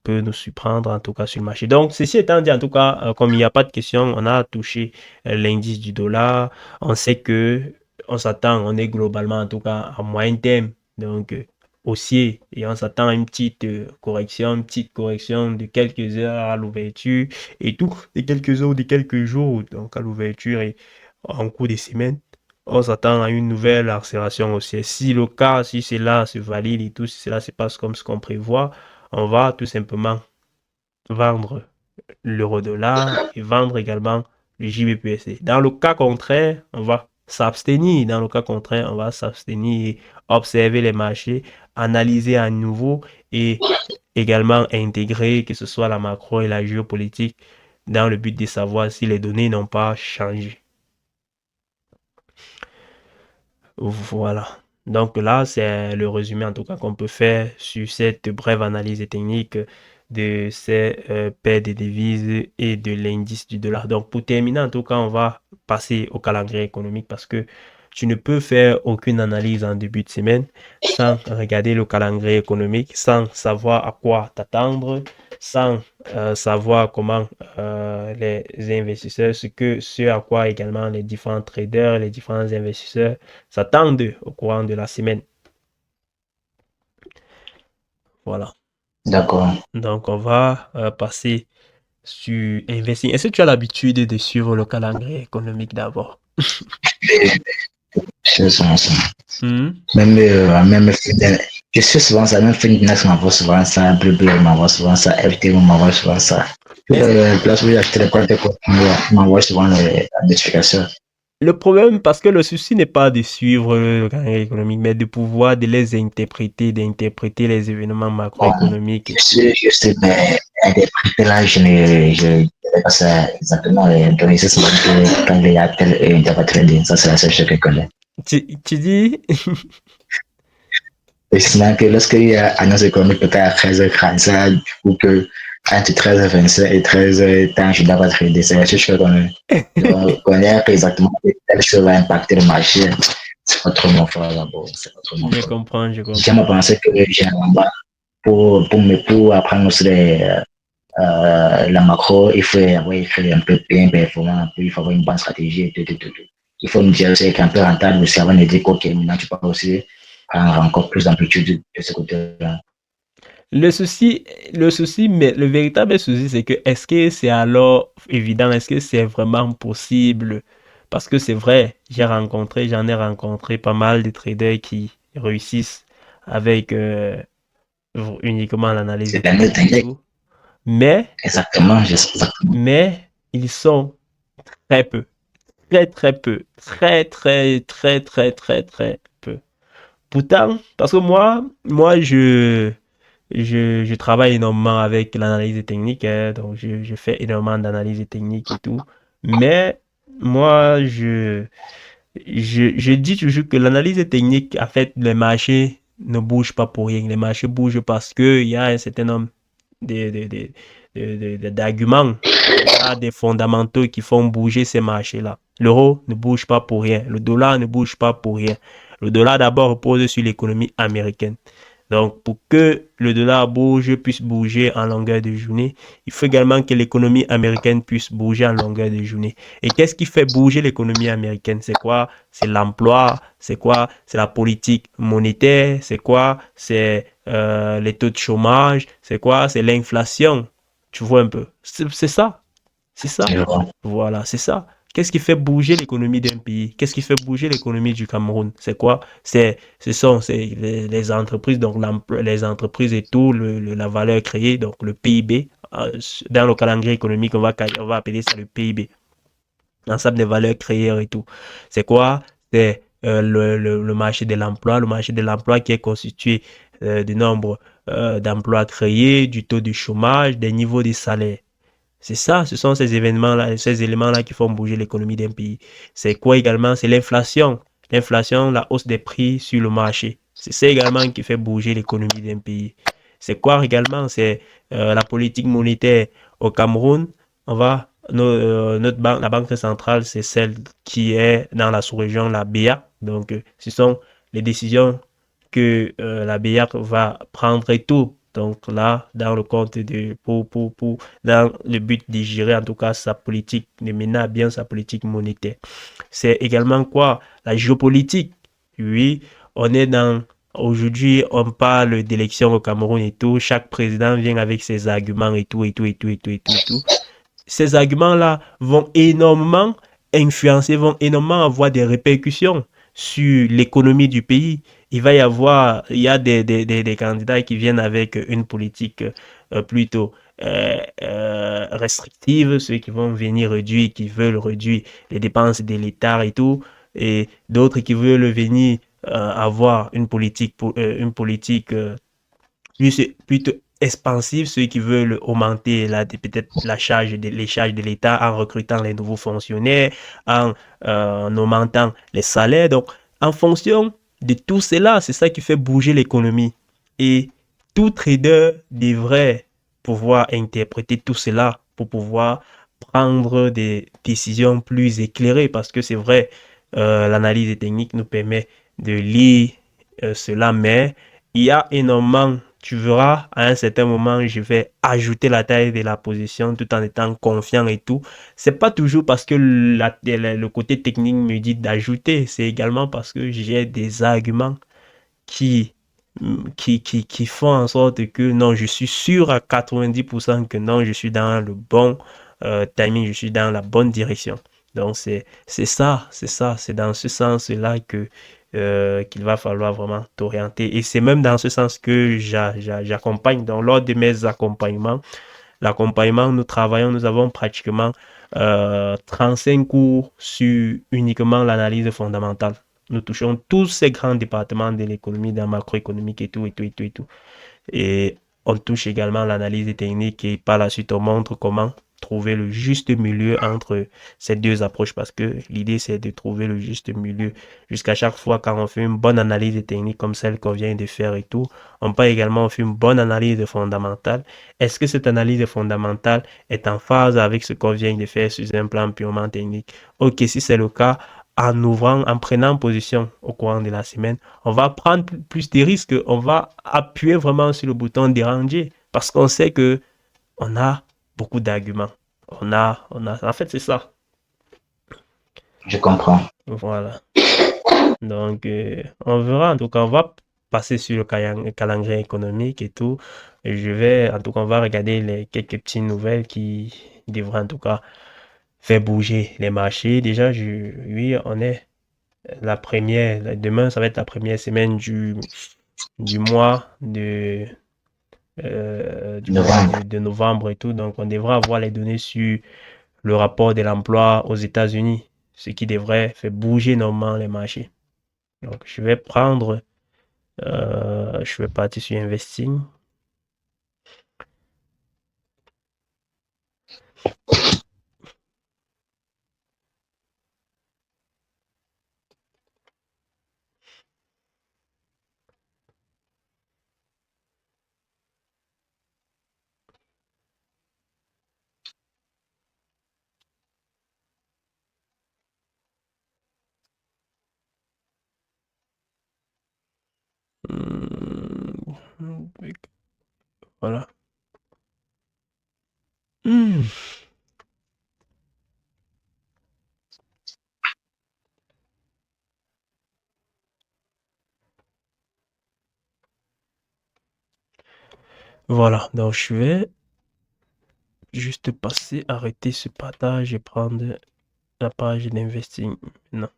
peut nous surprendre, en tout cas, sur le marché. Donc, ceci étant dit, en tout cas, comme il n'y a pas de question, on a touché l'indice du dollar. On sait que on s'attend, on est globalement, en tout cas, à moyen terme. Donc, haussier et on s'attend à une petite correction de quelques heures à l'ouverture et tout, de quelques heures ou de quelques jours, donc à l'ouverture et en cours de semaine. On s'attend à une nouvelle accélération haussière. Si le cas, si cela se valide et tout, si cela se passe comme ce qu'on prévoit, on va tout simplement vendre l'euro-dollar et vendre également le JBPSC. Dans le cas contraire, on va s'abstenir. Dans le cas contraire, on va s'abstenir et observer les marchés, analyser à nouveau et également intégrer que ce soit la macro et la géopolitique dans le but de savoir si les données n'ont pas changé. Voilà. Donc là, c'est le résumé en tout cas qu'on peut faire sur cette brève analyse technique de ces paires de devises et de l'indice du dollar. Donc pour terminer, en tout cas, on va passer au calendrier économique parce que tu ne peux faire aucune analyse en début de semaine sans regarder le calendrier économique, sans savoir à quoi t'attendre, sans savoir comment les investisseurs, ce à quoi également les différents traders, les différents investisseurs s'attendent au courant de la semaine. Voilà. D'accord. Donc, on va passer sur investing. Est-ce que tu as l'habitude de suivre le calendrier économique d'abord? C'est souvent ça. Hmm? Même, même, je suis souvent ça, même Finnex m'envoie souvent ça, Bleu m'envoie souvent ça, FT m'envoie souvent ça. Toutes Est-ce- les places où j'ai acheté les comptes, m'envoie souvent les notifications. Le problème, parce que le souci n'est pas de suivre le calendrier économique, mais de pouvoir de les interpréter, d'interpréter les événements Bon, macroéconomiques et tout. je sais, mais interpréter là, je ne sais pas ça exactement. Les données, c'est souvent que quand il y a tel et interprète trading, ça c'est la seule chose que je connais. Tu dis, Et sinon, que lorsqu'il y a annonce économique peut-être à 13h45 ou que entre 13h25 et 13h30, je dois pas trader, c'est la seule chose que je connais. Donc, connaître exactement quelle chose va impacter le marché, c'est pas trop mon fort d'abord, c'est pas trop mon fort. je J'aime à comprends. penser que j'ai un bas pour apprendre aussi la macro, il faut avoir écrit un peu bien performant, puis il faut avoir une bonne stratégie et tout. Il faut me dire c'est un peu rentable aussi avant de dire ok, maintenant tu peux aussi prendre encore plus d'amplitude de ce côté-là. Le souci, mais le véritable souci, c'est que est-ce que c'est alors évident, est-ce que c'est vraiment possible? Parce que c'est vrai, j'en ai rencontré pas mal de traders qui réussissent avec uniquement l'analyse C'est la même technique et technique, tout. Mais, exactement, je sais exactement. mais, ils sont très peu, très peu, très peu. Pourtant, parce que moi, je travaille énormément avec l'analyse technique, hein, donc je fais énormément d'analyse technique et tout. Mais moi, je dis toujours que l'analyse technique, en fait, les marchés ne bougent pas pour rien. Les marchés bougent parce qu'il y a un certain nombre de- de- de- d'arguments, il y a des fondamentaux qui font bouger ces marchés-là. L'euro ne bouge pas pour rien. Le dollar ne bouge pas pour rien. Le dollar d'abord repose sur l'économie américaine. Donc, pour que le dollar bouge, puisse bouger en longueur de journée, il faut également que l'économie américaine puisse bouger en longueur de journée. Et qu'est-ce qui fait bouger l'économie américaine? C'est quoi? C'est l'emploi. C'est quoi? C'est la politique monétaire. C'est quoi? C'est les taux de chômage. C'est quoi? C'est l'inflation. Tu vois un peu. C'est ça. C'est ça. Je vois. Voilà, c'est ça. Qu'est-ce qui fait bouger l'économie d'un pays? Qu'est-ce qui fait bouger l'économie du Cameroun? C'est quoi? C'est les entreprises, donc les entreprises et tout, la valeur créée, donc le PIB. Dans le calendrier économique, on va appeler ça le PIB. L'ensemble des valeurs créées et tout. C'est quoi? C'est le marché de l'emploi. Le marché de l'emploi qui est constitué du nombre d'emplois créés, du taux de chômage, des niveaux de salaire. C'est ça, ce sont ces événements-là, ces éléments-là qui font bouger l'économie d'un pays. C'est quoi également? C'est l'inflation. L'inflation, la hausse des prix sur le marché. C'est ça également qui fait bouger l'économie d'un pays. C'est quoi également? C'est la politique monétaire au Cameroun. Notre banque, la banque centrale, c'est celle qui est dans la sous-région, la BEA. Donc, ce sont les décisions que la BEA va prendre et tout. Donc là, dans le compte dans le but de gérer en tout cas sa politique, de mener à bien sa politique monétaire. C'est également quoi? La géopolitique. Oui, on est dans, aujourd'hui, on parle d'élections au Cameroun et tout. Chaque président vient avec ses arguments et tout, et tout, et tout, et tout, et tout, et tout. Ces arguments-là vont énormément influencer, vont énormément avoir des répercussions sur l'économie du pays. Il y a des candidats qui viennent avec une politique plutôt restrictive, ceux qui vont venir réduire, qui veulent réduire les dépenses de l'État et tout, et d'autres qui veulent venir avoir une politique plutôt expansive, ceux qui veulent augmenter peut-être les charges de l'État en recrutant les nouveaux fonctionnaires, en augmentant les salaires. Donc, en fonction de tout cela, c'est ça qui fait bouger l'économie. Et tout trader devrait pouvoir interpréter tout cela pour pouvoir prendre des décisions plus éclairées parce que c'est vrai, l'analyse technique nous permet de lire cela, mais il y a énormément, tu verras, à un certain moment, je vais ajouter la taille de la position tout en étant confiant et tout. C'est pas toujours parce que le côté technique me dit d'ajouter, c'est également parce que j'ai des arguments qui, qui font en sorte que non, je suis sûr à 90% que non, je suis dans le bon timing, je suis dans la bonne direction. Donc c'est dans ce sens-là que qu'il va falloir vraiment t'orienter. Et c'est même dans ce sens que j'accompagne. Donc lors de mes accompagnements, nous avons pratiquement 35 cours sur uniquement l'analyse fondamentale. Nous touchons tous ces grands départements de l'économie, de la macroéconomique et tout, et tout, et tout, et tout. Et on touche également l'analyse technique et par la suite on montre comment trouver le juste milieu entre ces deux approches parce que l'idée c'est de trouver le juste milieu jusqu'à chaque fois quand on fait une bonne analyse technique comme celle qu'on vient de faire et tout, on peut également faire une bonne analyse fondamentale. Est-ce que cette analyse fondamentale est en phase avec ce qu'on vient de faire sur un plan purement technique? Ok, si c'est le cas, en prenant position au courant de la semaine, on va prendre plus de risques, on va appuyer vraiment sur le bouton déranger parce qu'on sait que on a beaucoup d'arguments. En fait, c'est ça. Je comprends. Voilà. Donc, on verra. En tout cas, on va passer sur le calendrier économique et tout. Et en tout cas, on va regarder les quelques petites nouvelles qui devraient en tout cas faire bouger les marchés. Déjà, oui, on est demain, ça va être la première semaine du mois Novembre. de novembre et tout. Donc, on devrait avoir les données sur le rapport de l'emploi aux États-Unis, ce qui devrait faire bouger normalement les marchés. Donc, je vais partir sur Investing. Voilà. Voilà, donc je vais juste passer, arrêter ce partage et prendre la page d'investing maintenant.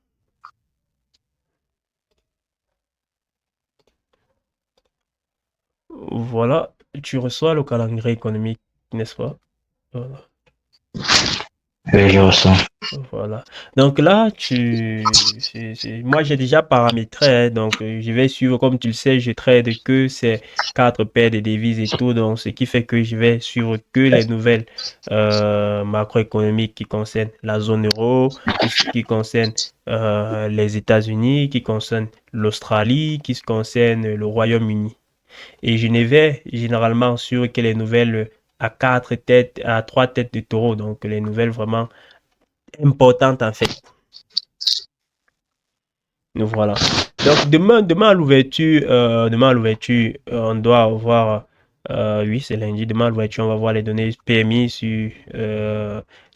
Voilà, tu reçois le calendrier économique, n'est-ce pas? Voilà. Oui, je ressens. Voilà. Donc là, moi j'ai déjà paramétré, hein, donc je vais suivre, comme tu le sais, je trade que ces quatre paires de devises et tout, donc ce qui fait que je vais suivre que les nouvelles macroéconomiques qui concernent la zone euro, qui concernent les États-Unis, qui concernent l'Australie, qui concernent le Royaume-Uni. Et je ne vais généralement sur que les nouvelles à quatre têtes, à trois têtes de taureau, donc les nouvelles vraiment importante en fait. Voilà. Donc demain à l'ouverture, on doit avoir, oui c'est lundi, demain à l'ouverture, on va voir les données PMI sur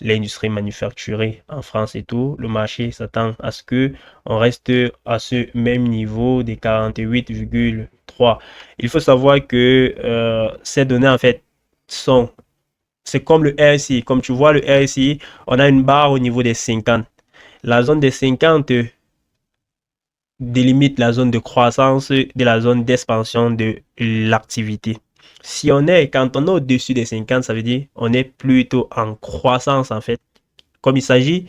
l'industrie manufacturée en France et tout. Le marché s'attend à ce que on reste à ce même niveau des 48,3. Il faut savoir que ces données en fait sont, c'est comme le RSI. Comme tu vois le RSI, on a une barre au niveau des 50. La zone des 50 délimite la zone de croissance de la zone d'expansion de l'activité. Quand on est au-dessus des 50, ça veut dire on est plutôt en croissance en fait. Comme il s'agit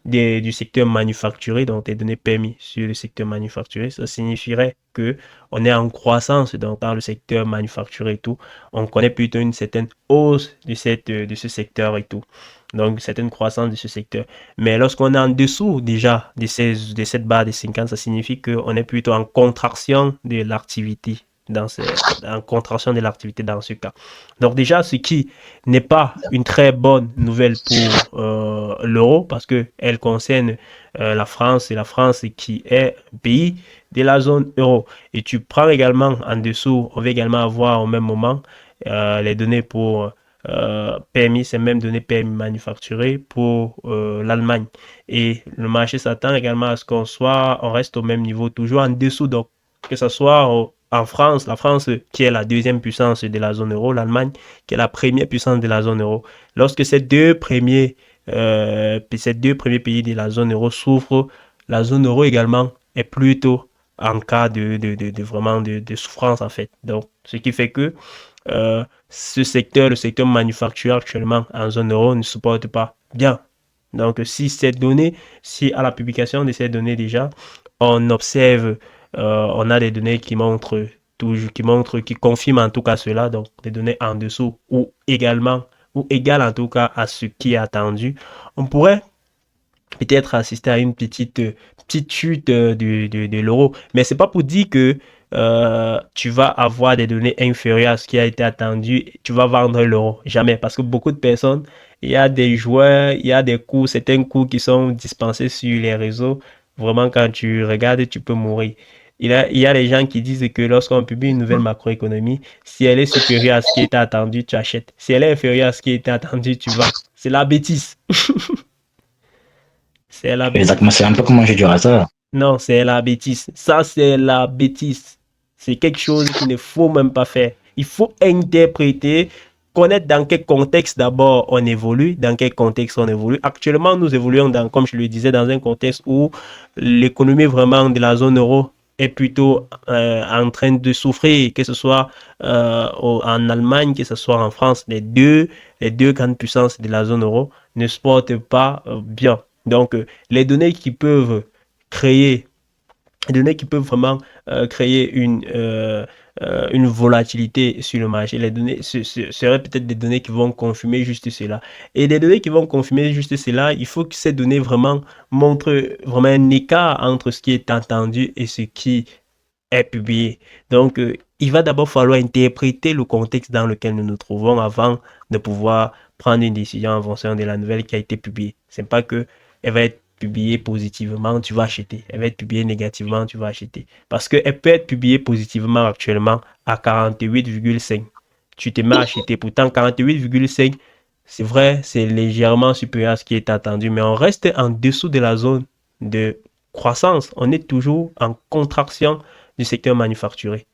du secteur manufacturé, donc des données PMI sur le secteur manufacturé, ça signifierait que on est en croissance dans le secteur manufacturé et tout. On connaît plutôt une certaine hausse de ce secteur et tout. Donc, une certaine croissance de ce secteur. Mais lorsqu'on est en dessous déjà de cette barre de 50, ça signifie qu'on est plutôt en contraction de l'activité en contraction de l'activité dans ce cas. Donc déjà, ce qui n'est pas une très bonne nouvelle pour l'euro parce que elle concerne la France et la France qui est un pays de la zone euro. Et tu prends également en dessous, on va également avoir au même moment les données pour PMI, ces mêmes données PMI manufacturées pour l'Allemagne. Et le marché s'attend également à ce on reste au même niveau, toujours en dessous. Donc, que ce soit en France, la France qui est la deuxième puissance de la zone euro, l'Allemagne qui est la première puissance de la zone euro. Lorsque ces deux premiers pays de la zone euro souffrent, la zone euro également est plutôt en cas vraiment de souffrance en fait. Donc, ce qui fait que le secteur manufacturier actuellement en zone euro ne supporte pas bien. Donc, si à la publication de ces données déjà, on observe, on a des données qui montrent qui confirment en tout cas cela, donc des données en dessous ou égales en tout cas à ce qui est attendu, on pourrait peut-être assister à une petite chute de l'euro. Mais c'est pas pour dire que tu vas avoir des données inférieures à ce qui a été attendu, tu vas vendre l'euro. Jamais. Parce que beaucoup de personnes, il y a des joueurs, il y a certains cours qui sont dispensés sur les réseaux. Vraiment, quand tu regardes, tu peux mourir. Il y a des gens qui disent que lorsqu'on publie une nouvelle macroéconomie, si elle est supérieure à ce qui était attendu, tu achètes. Si elle est inférieure à ce qui était attendu, tu vends. C'est la bêtise. C'est la bêtise. Exactement, c'est un peu comme manger du hasard. Non, c'est la bêtise. Ça, c'est la bêtise. C'est quelque chose qu'il ne faut même pas faire. Il faut interpréter, connaître dans quel contexte d'abord on évolue, dans quel contexte on évolue. Actuellement, nous évoluons comme je le disais, dans un contexte où l'économie vraiment de la zone euro est plutôt en train de souffrir, que ce soit en Allemagne, que ce soit en France, les deux grandes puissances de la zone euro ne se portent pas bien. Donc, créer, les données qui peuvent vraiment créer une volatilité sur le marché. Les données seraient peut-être des données qui vont confirmer juste cela. Et des données qui vont confirmer juste cela, il faut que ces données vraiment montrent vraiment un écart entre ce qui est entendu et ce qui est publié. Donc, il va d'abord falloir interpréter le contexte dans lequel nous nous trouvons avant de pouvoir prendre une décision en fonction de la nouvelle qui a été publiée. C'est pas que elle va être publiée positivement, tu vas acheter. Elle va être publiée négativement, tu vas acheter. Parce qu'elle peut être publiée positivement actuellement à 48,5. Tu te mets à acheter. Pourtant, 48,5, c'est vrai, c'est légèrement supérieur à ce qui est attendu, mais on reste en dessous de la zone de croissance. On est toujours en contraction du secteur manufacturé.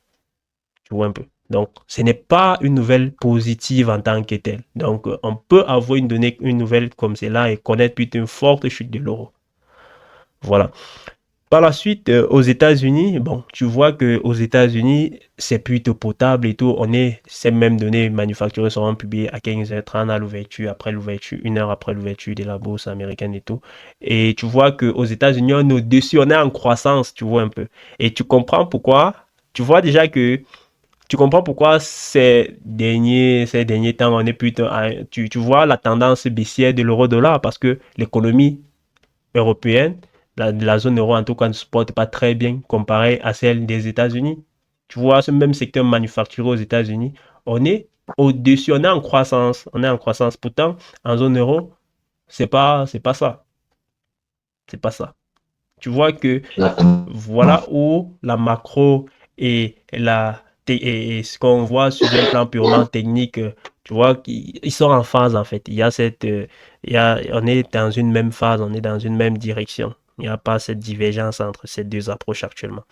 Tu vois un peu. Donc, ce n'est pas une nouvelle positive en tant que telle. Donc, on peut avoir une nouvelle comme celle-là et connaître plutôt une forte chute de l'euro. Voilà. Par la suite, aux États-Unis, bon, tu vois que aux États-Unis, c'est plutôt potable et tout. Ces mêmes données manufacturées seront publiées à 15h30 à l'ouverture, après l'ouverture, 1 heure après l'ouverture de la bourse américaine et tout. Et tu vois que aux États-Unis, on est au-dessus, on est en croissance, tu vois un peu. Et tu comprends pourquoi. Tu vois déjà que tu comprends pourquoi ces derniers temps, on est plutôt, tu vois la tendance baissière de l'euro-dollar parce que l'économie européenne, la zone euro en tout cas, ne se porte pas très bien comparée à celle des États-Unis. Tu vois, ce même secteur manufacturier aux États-Unis, on est au-dessus, on est en croissance, on est en croissance. Pourtant, en zone euro, c'est pas ça, c'est pas ça. Tu vois que voilà où la macro et et ce qu'on voit sur un plan purement technique, tu vois qu'ils sont en phase en fait. Il y a on est dans une même phase, on est dans une même direction. Il n'y a pas cette divergence entre ces deux approches actuellement.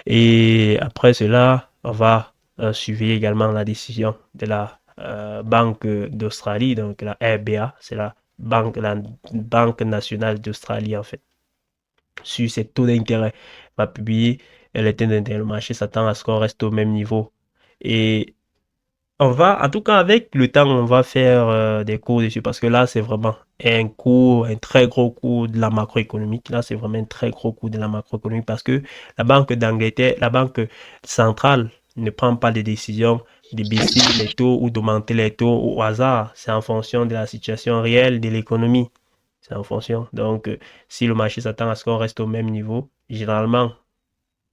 Et après cela, on va suivre également la décision de la Banque d'Australie, donc la RBA, c'est la Banque nationale d'Australie en fait sur ses taux d'intérêt, va publier les taux d'intérêt. Le marché s'attend à ce qu'on reste au même niveau. Et on va, en tout cas avec le temps, on va faire des cours dessus parce que là, c'est vraiment un cours, un très gros cours de la macroéconomique. Là, c'est vraiment un très gros cours de la macroéconomique parce que la Banque d'Angleterre, la Banque centrale ne prend pas de décision de baisser les taux ou d'augmenter les taux au hasard. C'est en fonction de la situation réelle de l'économie. C'est en fonction. Donc, si le marché s'attend à ce qu'on reste au même niveau, généralement,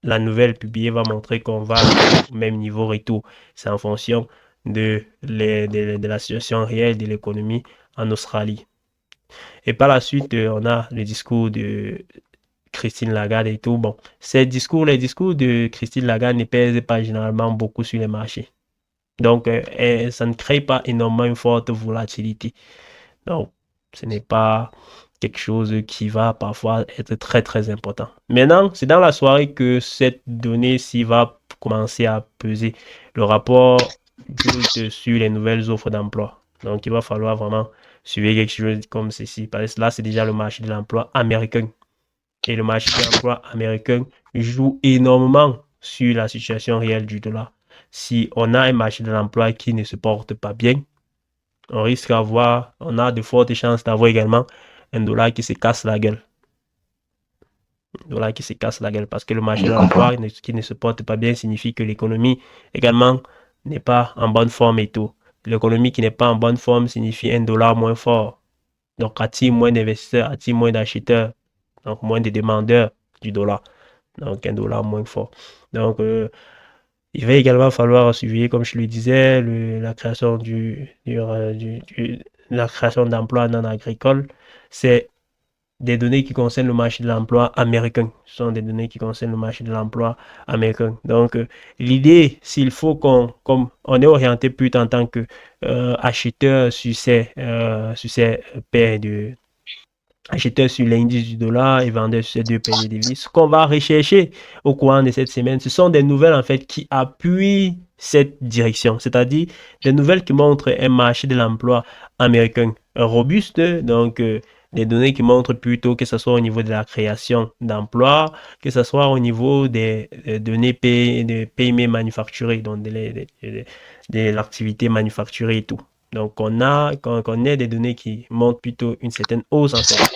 la nouvelle publiée va montrer qu'on va au même niveau retour. C'est en fonction de la situation réelle de l'économie en Australie. Et par la suite, on a le discours de Christine Lagarde et tout. Bon, les discours de Christine Lagarde ne pèsent pas généralement beaucoup sur les marchés. Donc, ça ne crée pas énormément une forte volatilité. Donc, ce n'est pas quelque chose qui va parfois être très, très important. Maintenant, c'est dans la soirée que cette donnée-ci va commencer à peser. Le rapport bulte sur les nouvelles offres d'emploi. Donc, il va falloir vraiment suivre quelque chose comme ceci. Parce que là, c'est déjà le marché de l'emploi américain. Et le marché de l'emploi américain joue énormément sur la situation réelle du dollar. Si on a un marché de l'emploi qui ne se porte pas bien, on a de fortes chances d'avoir également un dollar qui se casse la gueule. Un dollar qui se casse la gueule parce que le marché de l'emploi qui ne se porte pas bien signifie que l'économie également n'est pas en bonne forme et tout. L'économie qui n'est pas en bonne forme signifie un dollar moins fort. Donc, attire moins d'investisseurs, attire moins d'acheteurs, donc moins de demandeurs du dollar. Donc, un dollar moins fort. Donc, il va également falloir suivre, comme je le disais, la création la création d'emplois non agricoles. C'est des données qui concernent le marché de l'emploi américain. Ce sont des données qui concernent le marché de l'emploi américain. Donc, l'idée, s'il faut comme on est orienté plus en tant que acheteur sur ces paires de acheteur sur l'indice du dollar et vendeur sur ces deux paires de devises. Ce qu'on va rechercher au courant de cette semaine, ce sont des nouvelles en fait qui appuient cette direction, c'est-à-dire des nouvelles qui montrent un marché de l'emploi américain robuste, donc des données qui montrent plutôt que ce soit au niveau de la création d'emplois, que ce soit au niveau des données de PME manufacturées, donc de l'activité manufacturée et tout. Donc, on a des données qui montrent plutôt une certaine hausse en fait.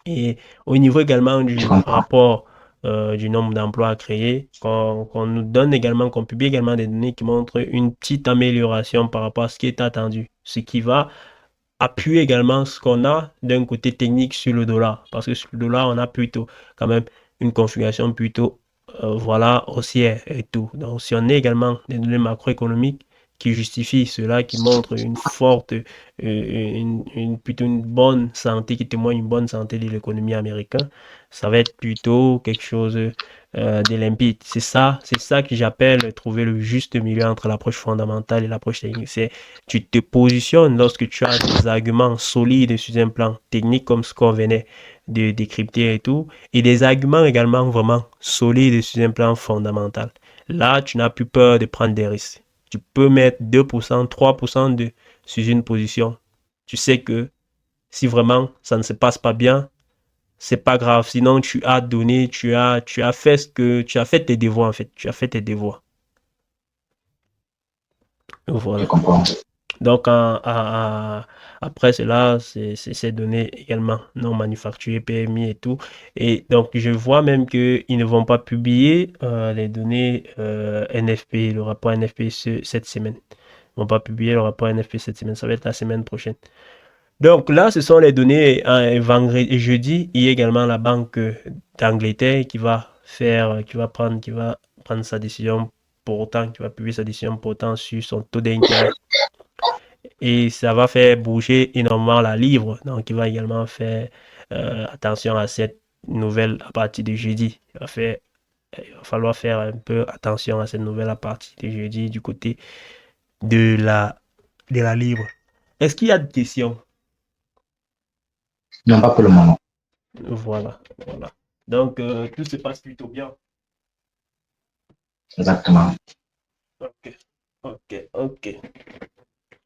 Et au niveau également du rapport du nombre d'emplois créés, qu'on nous donne également, qu'on publie également des données qui montrent une petite amélioration par rapport à ce qui est attendu. Ce qui va appuyer également ce qu'on a d'un côté technique sur le dollar. Parce que sur le dollar, on a plutôt quand même une configuration plutôt voilà, haussière et tout. Donc, si on a également des données macroéconomiques qui justifie cela, qui montre une forte, plutôt une bonne santé, qui témoigne une bonne santé de l'économie américaine, ça va être plutôt quelque chose de limpide. C'est ça que j'appelle trouver le juste milieu entre l'approche fondamentale et l'approche technique. C'est tu te positionnes lorsque tu as des arguments solides sur un plan technique comme ce qu'on venait de décrypter et tout, et des arguments également vraiment solides sur un plan fondamental. Là, tu n'as plus peur de prendre des risques. Tu peux mettre 2%, 3% sur une position. Tu sais que si vraiment ça ne se passe pas bien, c'est pas grave. Sinon, tu as donné, tu as fait tu as fait tes devoirs en fait. Tu as fait tes devoirs. Je Voilà. comprends. Donc, après cela, c'est donné également non manufacturé, PMI et tout. Et donc, je vois même qu'ils ne vont pas publier les données NFP, le rapport NFP cette semaine. Ils ne vont pas publier le rapport NFP cette semaine. Ça va être la semaine prochaine. Donc là, ce sont les données vendredi et jeudi. Il y a également la Banque d'Angleterre qui va prendre sa décision portant, qui va publier sa décision portant sur son taux d'intérêt. Et ça va faire bouger énormément la livre. Donc, il va également faire attention à cette nouvelle à partir de jeudi. Il va falloir faire un peu attention à cette nouvelle à partir de jeudi du côté de la livre. Est-ce qu'il y a des questions? Non, pas pour le moment. Voilà, voilà. Donc, tout se passe plutôt bien. Exactement. Ok, ok, ok.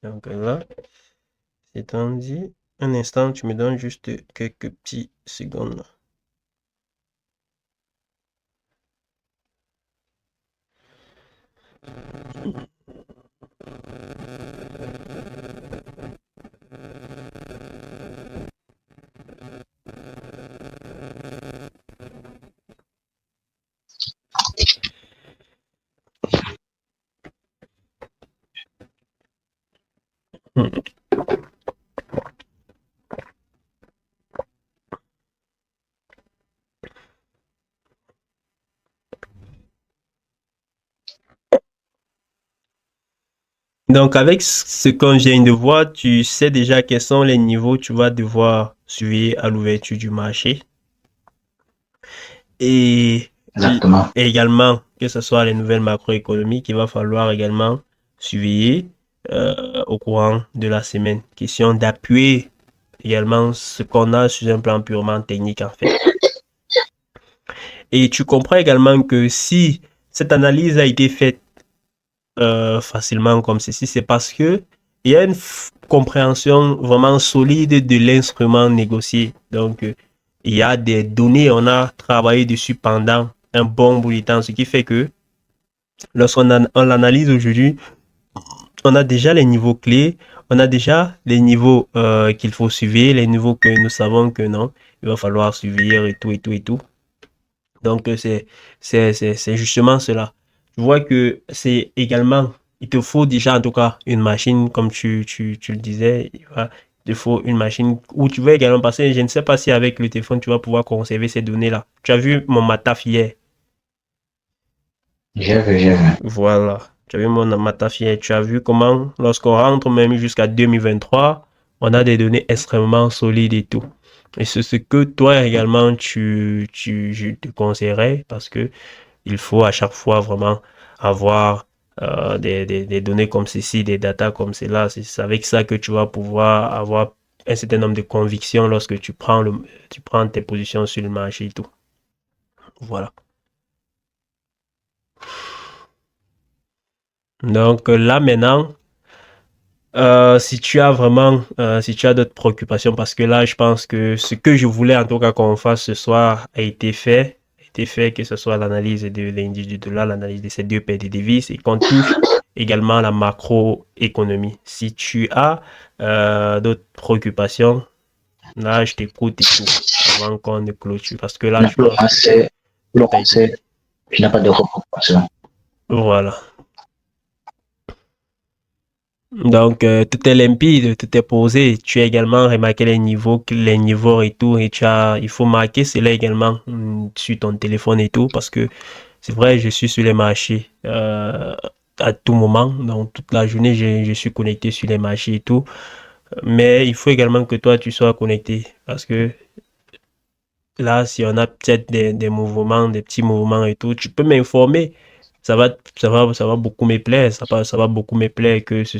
Donc là, c'est dit. Un instant, tu me donnes juste quelques petites secondes. Donc, avec ce qu'on vient de voir, tu sais déjà quels sont les niveaux que tu vas devoir surveiller à l'ouverture du marché. Et Exactement. également, que ce soit les nouvelles macroéconomiques, il va falloir également surveiller au courant de la semaine. Question d'appuyer également ce qu'on a sur un plan purement technique en fait. Et tu comprends également que si cette analyse a été faite facilement comme ceci, c'est parce que il y a une compréhension vraiment solide de l'instrument négocié. Donc, il y a des données, on a travaillé dessus pendant un bon bout de temps, ce qui fait que lorsqu'on l'analyse aujourd'hui, on a déjà les niveaux clés, on a déjà les niveaux qu'il faut suivre, les niveaux que nous savons que non, il va falloir suivre et tout, et tout, et tout. Donc, c'est justement cela. Je vois que c'est également, il te faut déjà en tout cas une machine, comme tu le disais, il te faut une machine où tu vas également passer. Je ne sais pas si avec le téléphone, tu vas pouvoir conserver ces données-là. Tu as vu mon Mataf hier. J'ai vu. Voilà. Tu as vu mon Mataf hier. Tu as vu comment, lorsqu'on rentre même jusqu'à 2023, on a des données extrêmement solides et tout. Et c'est ce que toi également, je te conseillerais parce que il faut à chaque fois vraiment avoir des données comme ceci, des datas comme cela. C'est avec ça que tu vas pouvoir avoir un certain nombre de convictions lorsque tu prends tes positions sur le marché et tout. Voilà. Donc là maintenant, si tu as vraiment, si tu as d'autres préoccupations, parce que là, je pense que ce que je voulais en tout cas qu'on fasse ce soir a été fait. Que ce soit l'analyse de l'indice du dollar, l'analyse de ces deux paires de devises et qu'on touche également la macroéconomie. Si tu as d'autres préoccupations, là, je t'écoute et tout avant qu'on ne clôture. Parce que là, Non, pour le conseil, je n'ai pas de préoccupation. Voilà. Donc, tout est limpide, tout est posé. Tu as également remarqué les niveaux et tout. Et il faut marquer cela également sur ton téléphone et tout. Parce que c'est vrai, je suis sur les marchés à tout moment. Donc, toute la journée, je suis connecté sur les marchés et tout. Mais il faut également que toi, tu sois connecté. Parce que là, si on a peut-être des mouvements, des petits mouvements et tout, tu peux m'informer. Ça va beaucoup me plaire. Ça va beaucoup me plaire que ce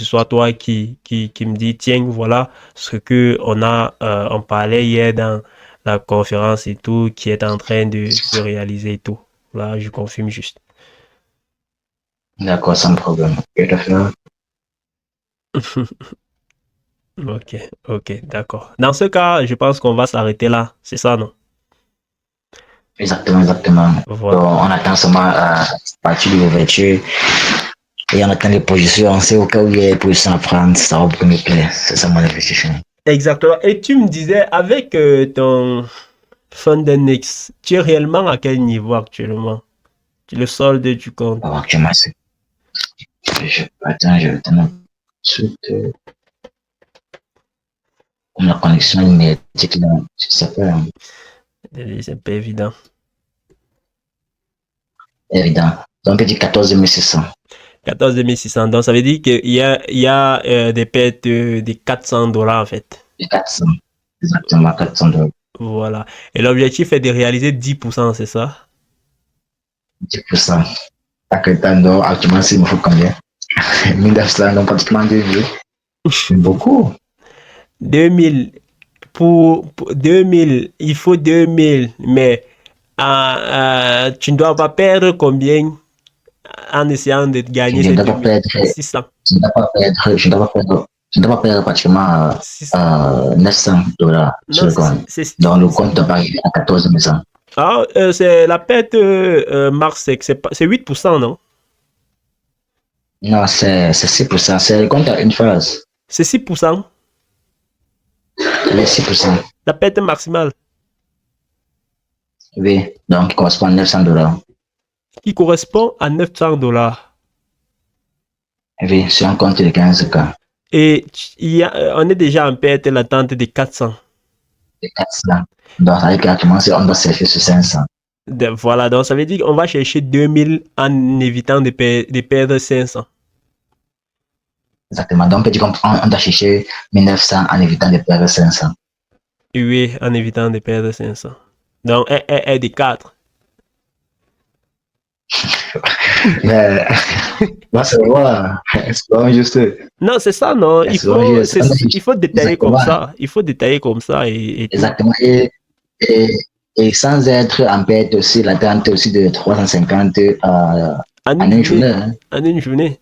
soit toi qui me dit, tiens, voilà ce que on parlait hier dans la conférence et tout, qui est en train de se réaliser et tout. Là, je confirme juste. D'accord, sans problème. Je vais te faire. Ok, ok, d'accord. Dans ce cas, je pense qu'on va s'arrêter là. C'est ça, non? Exactement, exactement. Donc, Voilà. on attend seulement à partir de l'ouverture et on attend les positions. On sait au cas où il y a des positions à prendre, ça va beaucoup me plaire. C'est ça mon investissement. Exactement. Et tu me disais, avec ton Fundenix, tu es réellement à quel niveau actuellement? Le solde du compte. Alors, actuellement, attends, je vais te montrer tout de suite. Comme la connexion énergétique, là, ça fait C'est pas évident. évident. Donc, on peut dire 14 600. 14 600. Donc, ça veut dire qu'il y a des pertes de 400 dollars en fait. Et 400. Exactement, 400 $. Voilà. Et l'objectif est de réaliser 10%, c'est ça? 10%. Donc, actuellement, il me faut combien? 1900, donc pratiquement 2000. C'est beaucoup. 2000. Pour 2000, il faut 2000. Mais tu ne dois pas perdre combien en essayant de Je gagner ne ces dois pas 2000? perdre, 600. je ne dois pas perdre pratiquement 600. 900 $. Sur Non, le compte. c'est Donc, le compte doit pas arriver à 14 100. Ah, c'est la perte Marsec, c'est 8%, non? Non, c'est 6%. C'est le compte à une phase. C'est 6%, Les 6%. la perte maximale, Oui. Donc, il correspond à 900 $. qui correspond à 900 dollars. Oui, sur un compte de 15 cas. Et on est déjà en perte latente de 400. De 400. Donc, avec actuellement, on doit surfer sur 500. Voilà, donc ça veut dire qu'on va chercher 2000 en évitant de perdre 500. Exactement. Donc, on peut dire qu'on doit chercher 1900 en évitant de perdre 500. Oui, en évitant de perdre 500. Donc, est de 4. Mais, là, c'est vraiment, c'est vraiment juste. Non, c'est ça, non. C'est vraiment juste. Il faut détailler comme Exactement. ça. Il faut détailler comme ça et tout. Exactement. Et, et sans être en perte aussi, l'attente aussi de 350 En en une une journée. journée. Hein. En une journée.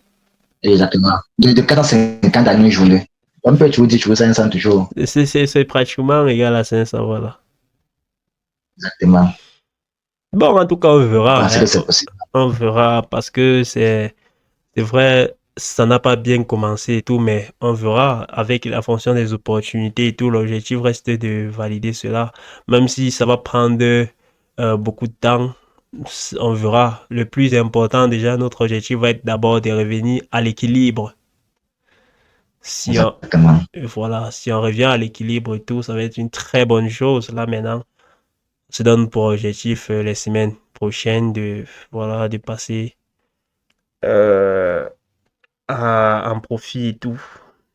Exactement. De 450 en une journée. On peut toujours dire toujours 500 toujours. C'est pratiquement égal à 500, voilà. Exactement. Bon, en tout cas, on Je verra. pense que c'est possible. On verra parce que c'est vrai, ça n'a pas bien commencé et tout, mais on verra avec la fonction des opportunités et tout. L'objectif reste de valider cela, même si ça va prendre beaucoup de temps. On verra. Le plus important, déjà, notre objectif va être d'abord de revenir à l'équilibre. Si on, Exactement. voilà, si on revient à l'équilibre et tout, ça va être une très bonne chose. Là, maintenant, on se donne pour objectif les semaines prochaines de passer euh, en profit et tout.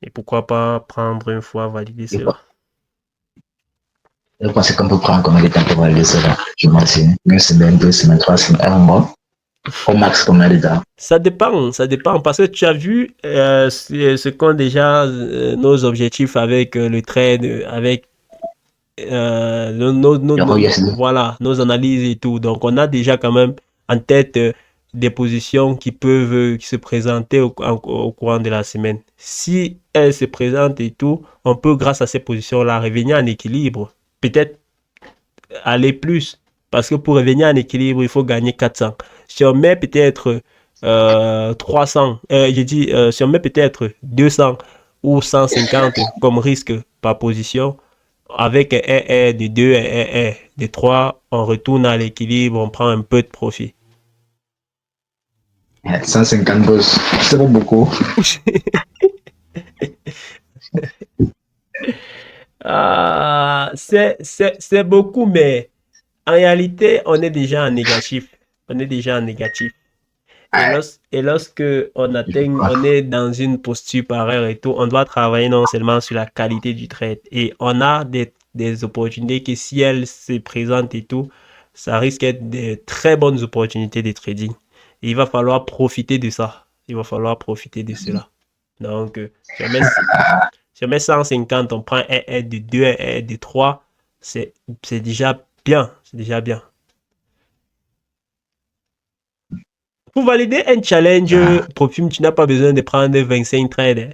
Et pourquoi pas prendre une fois validé cela. Je pense qu'on peut prendre combien de temps pour valider cela. Je m'enseigne. Une semaine, 2 semaines, 3 semaines, un mois. Au max, combien de temps? Ça dépend, parce que tu as vu ce qu'ont déjà nos objectifs avec le trade, avec voilà, nos analyses et tout. Donc, on a déjà quand même en tête des positions qui peuvent qui se présenter au courant de la semaine. Si elles se présentent et tout, on peut, grâce à ces positions-là, revenir en équilibre. Peut-être aller plus. Parce que pour revenir en équilibre, il faut gagner 400. Si on met peut-être 300, j'ai dit, si on met peut-être 200 ou 150 comme risque par position, avec un RR de 2, un RR de 3, on retourne à l'équilibre, on prend un peu de profit. 150 bosses, c'est pas beaucoup. C'est beaucoup, mais en réalité, on est déjà en négatif. On est déjà en négatif. Et lorsque on est dans une posture pareille et tout, on doit travailler non seulement sur la qualité du trade. Et on a des opportunités que si elles se présentent et tout, ça risque d'être de très bonnes opportunités de trading. Et il va falloir profiter de ça. Il va falloir profiter de cela. Donc, si on met 150, on prend un aide de 2, un aide de 3, c'est déjà bien. C'est déjà bien. Pour valider un challenge Profume, tu n'as pas besoin de prendre 25 trades. Hein.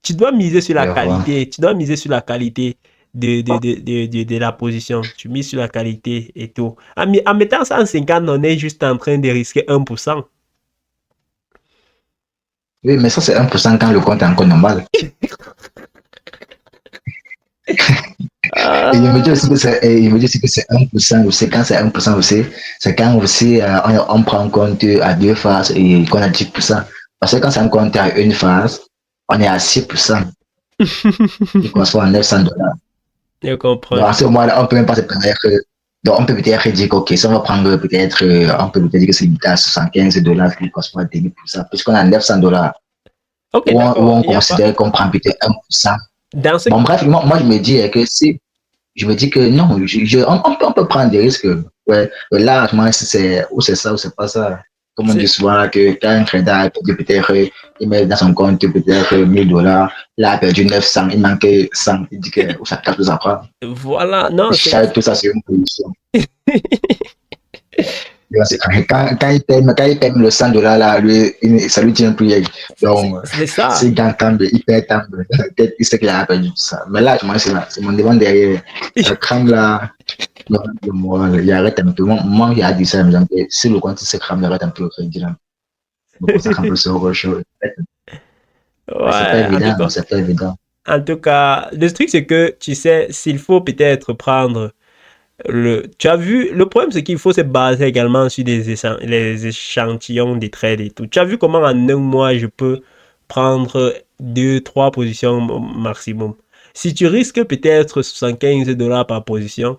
Tu dois miser sur la qualité. Tu dois miser sur la qualité de la position. Tu mises sur la qualité et tout. En mettant 150, on est juste en train de risquer 1%. Oui, mais ça, c'est 1% quand le compte est encore normal. Et il me dit aussi que c'est 1% aussi. Quand c'est 1% aussi, c'est quand aussi on prend en compte à 2 phases et qu'on a 10%. Parce que quand c'est un compte à une phase, on est à 6%. Il correspond à $900. Je comprends. Donc, à ce moment-là, on peut même pas se permettre. Donc, on peut peut-être dire que, ok, ça va prendre peut-être, on peut peut-être dire que c'est limité à $75 qui correspond à 10%, puisqu'on a $900. Ok, Où d'accord. on considère qu'on prend peut-être 1%. Bon, bref, moi, je me dis que si. Je me dis que non, on peut prendre des risques. Ouais, là, c'est ça ou c'est pas ça. Comme on dit souvent, que quand un trader a perdu peut-être, il met dans son compte peut-être $1000, là, a perdu 900, il manque 100, il dit que où ça casse tout ça prend. Voilà, non, c'est. Tout ça, c'est une position. Quand il paye le $100, là, ça lui tient plus. Donc, c'est ça. s'il gagne tant de, il perd tant de, peut-être il sait qu'il a perdu tout ça. Mais là, c'est mon devant derrière. Le crame là, il arrête un peu. Moi, il a dit ça, mais si le compte se crame, il arrête un peu le crédit là. Donc, ça crame plus autre chose. Ouais, c'est pas évident, c'est pas évident. En tout cas, le truc, c'est que, tu sais, s'il faut peut-être prendre tu as vu, le problème, c'est qu'il faut se baser également sur les échantillons des trades et tout. Tu as vu comment en un mois, je peux prendre 2-3 positions maximum. Si tu risques peut-être $75 par position,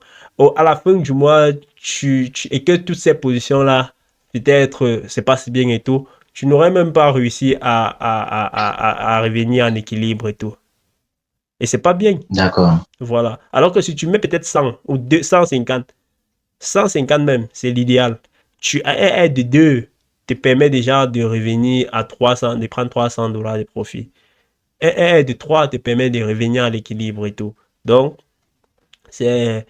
à la fin du mois, et que toutes ces positions-là, peut-être, c'est pas si bien et tout, tu n'aurais même pas réussi à revenir en équilibre et tout. Et c'est pas bien. D'accord. Voilà. Alors que si tu mets peut-être 100 ou 150 même, c'est l'idéal. Tu as un aide de 2 te permet déjà de revenir à 300, de prendre $300 de profit. Un aide de 3 te permet de revenir à l'équilibre et tout. Donc, c'est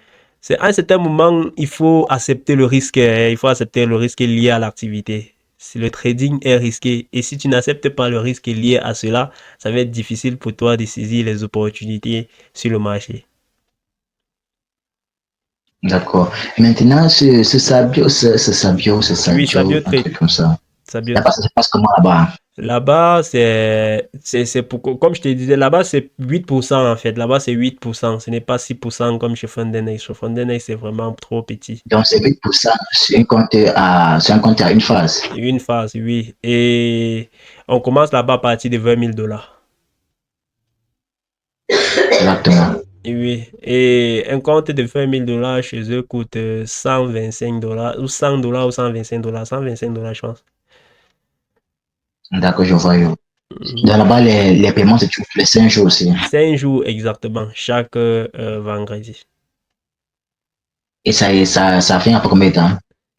à un certain moment, il faut accepter le risque. Il faut accepter le risque lié à l'activité. Si le trading est risqué et si tu n'acceptes pas le risque lié à cela, ça va être difficile pour toi de saisir les opportunités sur le marché. D'accord. Maintenant, ce Sabio, c'est Sabio, Oui, Sabio un Trade. truc comme ça. Sabio Ça se passe comment là-bas? Là-bas, comme je te disais, là-bas, c'est 8% en fait. Là-bas, c'est 8%. Ce n'est pas 6% comme chez Fondenex. Chez Fondenex, c'est vraiment trop petit. Donc, c'est 8% sur un compte à une phase. Une phase, oui. Et on commence là-bas à partir de $20 000. Exactement. Et oui. Et un compte de $20 000 chez eux coûte $125 ou $100 ou $125. $125, je pense. D'accord, je vois. Donc là-bas, les paiements, c'est tous les 5 jours aussi. 5 jours exactement, chaque vendredi. Et ça fait un peu combien de temps?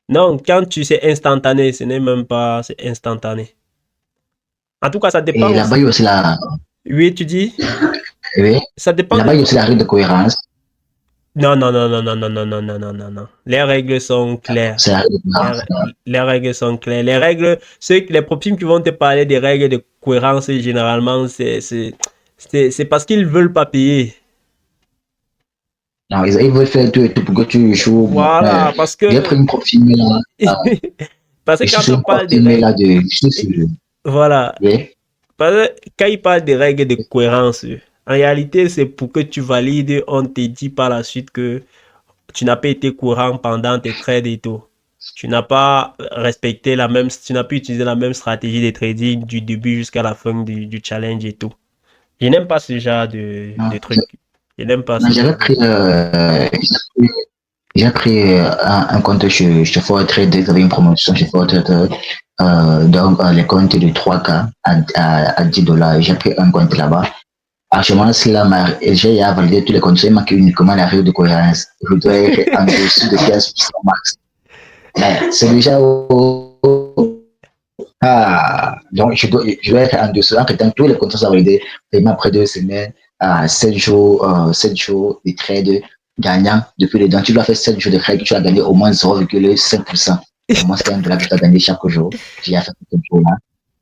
Non, quand tu sais instantané, ce n'est même pas, c'est instantané. En tout cas, ça dépend Et là-bas, aussi. il y a aussi la. Oui, tu dis? Oui. Ça dépend Là-bas, il y a aussi la règle de cohérence. Non, non, non, non, non, non, non, non, non, non, non, non. Les règles sont claires. C'est la règle de cohérence. Les règles sont claires. Les règles, les profils qui vont te parler des règles de cohérence, généralement, c'est parce qu'ils veulent pas payer. Non, ils veulent faire tout et tout pour que tu joues. Voilà, parce J'ai que pris une profil là. parce que Je suis quand sur on une parle des profil règles, là de. Je suis sur. voilà, Oui. parce que quand ils parlent des règles de cohérence, en réalité, c'est pour que tu valides, on te dit par la suite que tu n'as pas été courant pendant tes trades et tout. Tu n'as pas respecté tu n'as pas utilisé la même stratégie de trading du début jusqu'à la fin du challenge et tout. Je n'aime pas ce genre de Non, trucs. Je n'aime pas non, ce genre de trucs. J'ai pris un compte chez Fortrade, ils avaient une promotion chez Fortrade. Donc, les comptes de 3K à $10. J'ai pris un compte là-bas. Actuellement, j'ai à valider tous les conditions, il manque uniquement la règle de cohérence. Je dois être en dessous de 15% max. Mais c'est déjà donc je dois être en dessous. En temps, tous les contrats sont validés. Paiement après 2 semaines, 7 jours de trade gagnant depuis les dents. Tu dois faire 7 jours de trade, tu as gagné au moins 0,5%. Au moins, c'est $1 que tu as gagné chaque jour. J'ai déjà fait ce jour-là.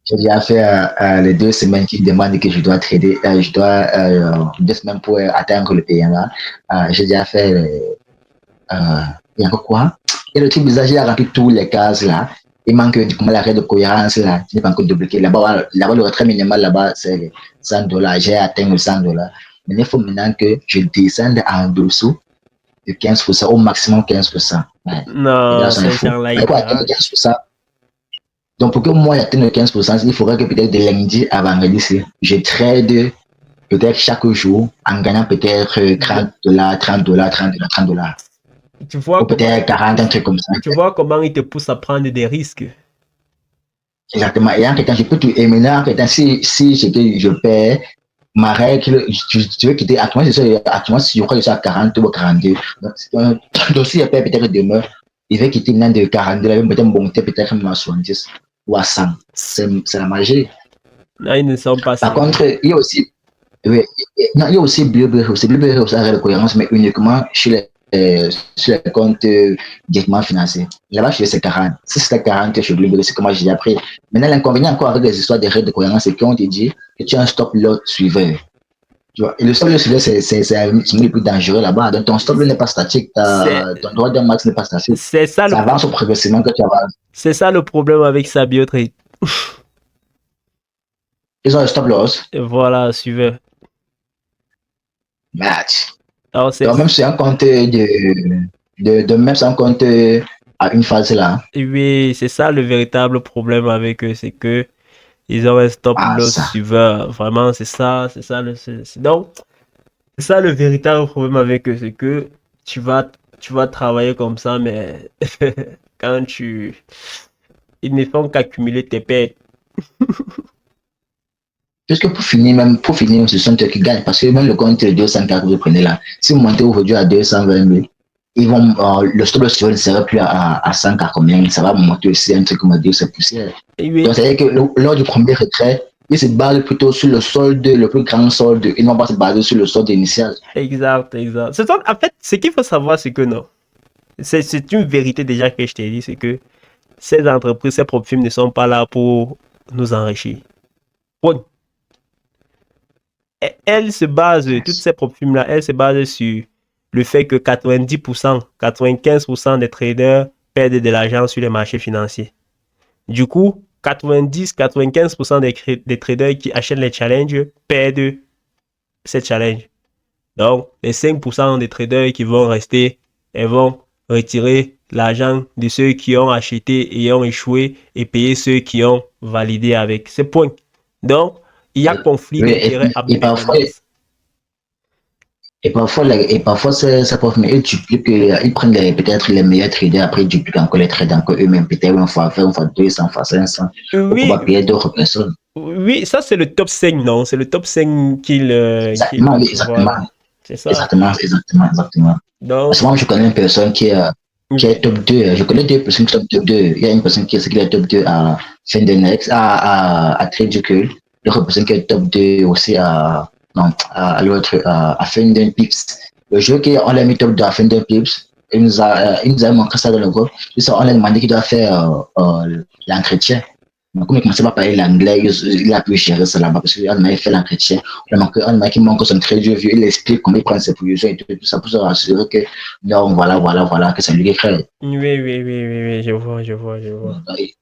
J'ai déjà fait les 2 semaines qui demandent que je dois trader, je dois 2 semaines pour atteindre le paiement. J'ai déjà fait, il y a encore quoi? Et le truc bizarre, j'ai rempli tous les cases là. Il manque uniquement la règle de cohérence là. Tu n'es pas encore débloqué. Là-bas, le retrait minimal là-bas, c'est $100. J'ai atteint le $100. Mais il faut maintenant que je descende en dessous de 15%, au maximum 15%. Ouais. Les gars Non, sont ces fous. gens-là, Mais ils pour atteindre piratent. 15%, donc pour que moi j'atteigne 15%, il faudrait que peut-être de lundi à vendredi, je trade peut-être chaque jour en gagnant peut-être $30, $30, $30, $30. Tu vois Ou comment ils peut-être te 40, un poussent. truc comme ça. Tu vois comment ils te poussent à prendre des risques. Exactement. Et en temps, je peux tout. Et maintenant, en temps, si je perds, ma règle, tu veux quitter. Actuellement, je crois que je suis à 40 ou 42. Donc si je perds peut-être demain, il va quitter maintenant de 42, il va peut-être monter peut-être même à 70 ou à 100. C'est la magie. Là, ils ne sont pas Par sérieux. contre, il y a aussi, oui, non, il y a aussi Blueberry. Blueberry aussi a de cohérence, mais uniquement sur les comptes directement financiers. Là-bas, je fais c'est 40. Si c'était 40 chez Blueberry, c'est comment j'ai appris. Maintenant, l'inconvénient encore avec les histoires de règles de cohérence, c'est qu'on te dit que tu as un stop loss suiveur. Tu vois, et le stop loss suiveur, c'est le plus dangereux là-bas. Donc, ton stop loss n'est pas statique. C'est, Ton droit d'un max n'est pas statique. c'est ça le Ça avance progressivement que tu avances. c'est ça le problème avec sa biotrade. Ils ont un stop loss. Voilà, suiveur. Match. Alors, Donc, même sur un compte même sur un compte à une phase là. oui, c'est ça le véritable problème avec eux, c'est que ils ont un stop Ah, loss ça. suiveur. Vraiment, donc, c'est ça le véritable problème avec eux, c'est que tu vas travailler comme ça, mais quand ils ne font qu'accumuler tes pertes. Puisque pour finir, ce sont eux qui gagnent. Parce que même le compte de 200K que vous prenez là, si vous montez aujourd'hui à 220 000, le stop loss ne sera plus à 100K combien, ça va monter aussi un truc comme 200 poussières. Et oui, Donc, c'est-à-dire que lors du premier retrait, ils se basent plutôt sur le solde, le plus grand solde. Ils ne vont pas se baser sur le solde initial. exact, exact. En fait, ce qu'il faut savoir, c'est que non. C'est une vérité déjà que je t'ai dit, c'est que ces entreprises, ces profils ne sont pas là pour nous enrichir. Bon, elles se basent, toutes ces profils-là, elles se basent sur le fait que 90%, 95% des traders perdent de l'argent sur les marchés financiers. Du coup, 90-95% des traders qui achètent les challenges perdent ces challenges. Donc, les 5% des traders qui vont rester, elles vont retirer l'argent de ceux qui ont acheté et ont échoué et payer ceux qui ont validé avec. C'est point. Donc, il y a conflit Oui, d'intérêts en et parfois, permanence. ça peut mais ils prennent peut-être les meilleurs traders, après ils dupliquent encore les traders encore eux-mêmes, peut-être une fois 20, une fois 200, une fois 500, pour Oui, pouvoir payer d'autres personnes. oui, ça c'est le top 5, non? C'est le top 5 Exactement, oui, exactement. voilà, c'est ça. Exactement. Parce que Donc, moi, je connais une personne qui est oui, top 2. Je connais deux personnes qui sont top 2. Il y a une personne qui est top 2 à Findenex, à Tradecule. L'autre personne qui est top 2 aussi non, à l'autre, à Finden Pips. Le jeu qu'on l'a mis top 2 à Finden Pips, il nous a montré ça dans le groupe. On l'a demandé qu'il doit faire l'entretien. Donc, comme il commençait pas à parler l'anglais, il a pu gérer ça là-bas parce qu'on avait fait l'entretien. On a qui manque son très vieux, il explique comment il prend ses positions et tout ça pour se rassurer que non, voilà, que c'est lui qui crée. oui, je vois. C'est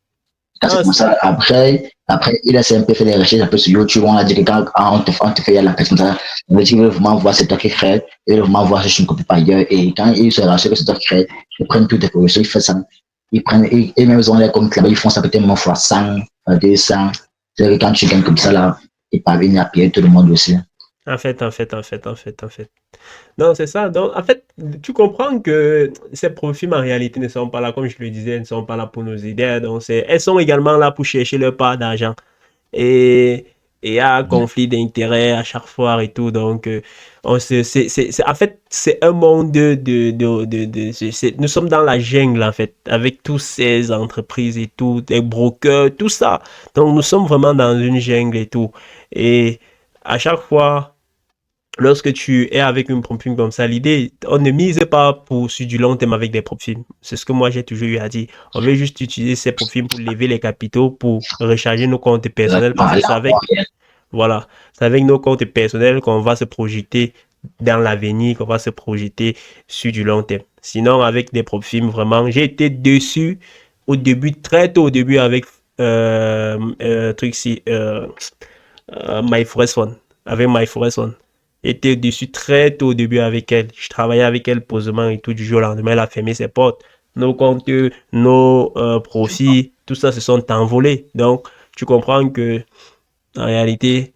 Ah, comme ça. Après, il a un peu fait des recherches un peu sur YouTube. On a dit que quand on te fait l'enquête, ça veut dire qu'il veut vraiment voir c'est toi qui crée, il veut vraiment voir si je ne copie pas ailleurs. Et quand il se rassure que c'est toi qui crée, ils prennent toutes les positions, ils font ça. Et même ils ont les comptes là-bas, ils font ça peut-être moins fois 100, 200. C'est-à-dire que quand tu gagnes comme ça là, ils parviennent à payer tout le monde aussi. en fait. Non, c'est ça. Donc, en fait, tu comprends que ces profils, en réalité, ne sont pas là, comme je le disais, ne sont pas là pour nous aider. Donc, elles sont également là pour chercher leur part d'argent. Et et il y a un conflit d'intérêts à chaque fois et tout. Donc, en fait, c'est un monde nous sommes dans la jungle, en fait, avec tous ces entreprises et tout, les brokers, tout ça. Donc, nous sommes vraiment dans une jungle et tout. Et à chaque fois, lorsque tu es avec une profil comme ça, l'idée, on ne mise pas sur du long terme avec des profils. C'est ce que moi j'ai toujours eu à dire. On veut juste utiliser ces profils pour lever les capitaux, pour recharger nos comptes personnels, parce Exactement. que Là, voilà, c'est avec nos comptes personnels qu'on va se projeter dans l'avenir, qu'on va se projeter sur du long terme. Sinon, avec des profils, vraiment, j'ai été déçu au début, très tôt au début, avec truc si, My Forest One, avec My Forest One. J'étais déçu très tôt au début avec elle. Je travaillais avec elle posément et tout, du jour au lendemain, elle a fermé ses portes. Nos comptes, nos profits, tout ça se sont envolés. Donc, tu comprends que en réalité,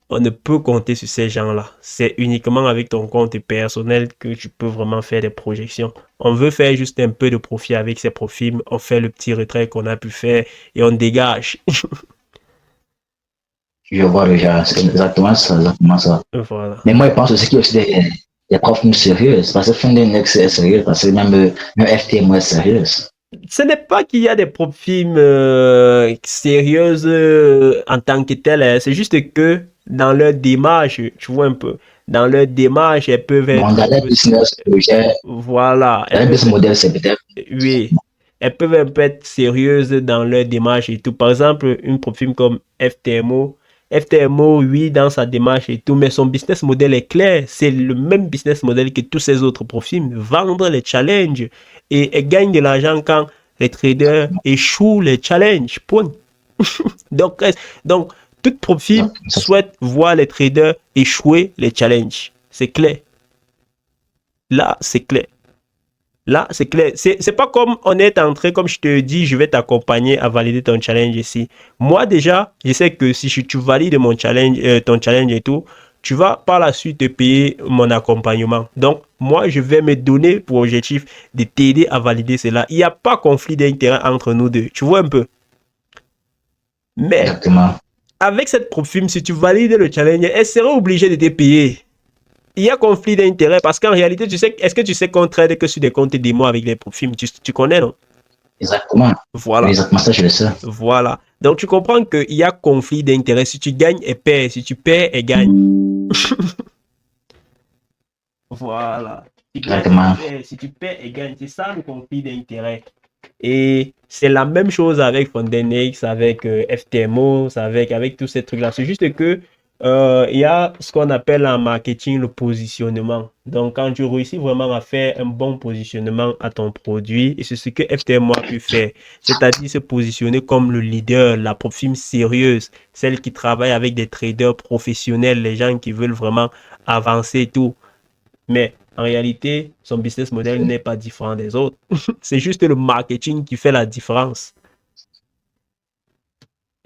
on ne peut compter sur ces gens-là. C'est uniquement avec ton compte personnel que tu peux vraiment faire des projections. On veut faire juste un peu de profit avec ces profits, on fait le petit retrait qu'on a pu faire et on dégage. je vois déjà, c'est exactement ça, exactement ça. Voilà. Mais moi, je pense aussi qu'il y a aussi des profs sérieux, parce que Fondenex est sérieux, parce que même FTM est sérieuse. Ce n'est pas qu'il y a des profils sérieuses en tant que telles, hein. C'est juste que dans leur démarche, tu vois un peu, dans leur démarche, elles peuvent Bon, être dans un les peu, business projets, voilà, dans elles les peuvent, business models, c'est peut-être. oui, elles peuvent un peu être sérieuses dans leur démarche et tout. Par exemple, une profil comme FTMO. FTMO, oui, dans sa démarche et tout, mais son business model est clair. C'est le même business model que tous ces autres profils. Vendre les challenges et gagne de l'argent quand les traders échouent les challenges. Point. Donc, donc tout profil Ça, souhaite voir les traders échouer les challenges. C'est clair. Là, c'est clair. Là, c'est clair. C'est pas comme on est entré, comme je te dis, je vais t'accompagner à valider ton challenge ici. Moi, déjà, je sais que si tu valides mon challenge, ton challenge et tout, tu vas par la suite te payer mon accompagnement. Donc, moi, je vais me donner pour objectif de t'aider à valider cela. Il n'y a pas conflit d'intérêt entre nous deux. Tu vois un peu. Mais, exactement. avec cette profil, si tu valides le challenge, elle sera obligée de te payer. Il y a conflit d'intérêt parce qu'en réalité, tu sais, est-ce que tu sais qu'on trade que sur des comptes démo avec les profils? Tu connais, non? Exactement. Oui, Voilà. exactement ça, je le sais. Voilà. Donc, tu comprends qu'il y a conflit d'intérêt. Si tu gagnes, elle perd. Si tu perds, elle gagne. Voilà. Si tu gagnes, elle Exactement. perd. Si tu perds, elle gagne. C'est ça le conflit d'intérêt. Et c'est la même chose avec Fondenex, avec FTMO, avec tous ces trucs-là. C'est juste que il y a ce qu'on appelle en marketing le positionnement. Donc, quand tu réussis vraiment à faire un bon positionnement à ton produit, et c'est ce que FTMO a pu faire, c'est-à-dire se positionner comme le leader, la profil sérieuse, celle qui travaille avec des traders professionnels, les gens qui veulent vraiment avancer et tout. Mais en réalité, son business model n'est pas différent des autres. C'est juste le marketing qui fait la différence.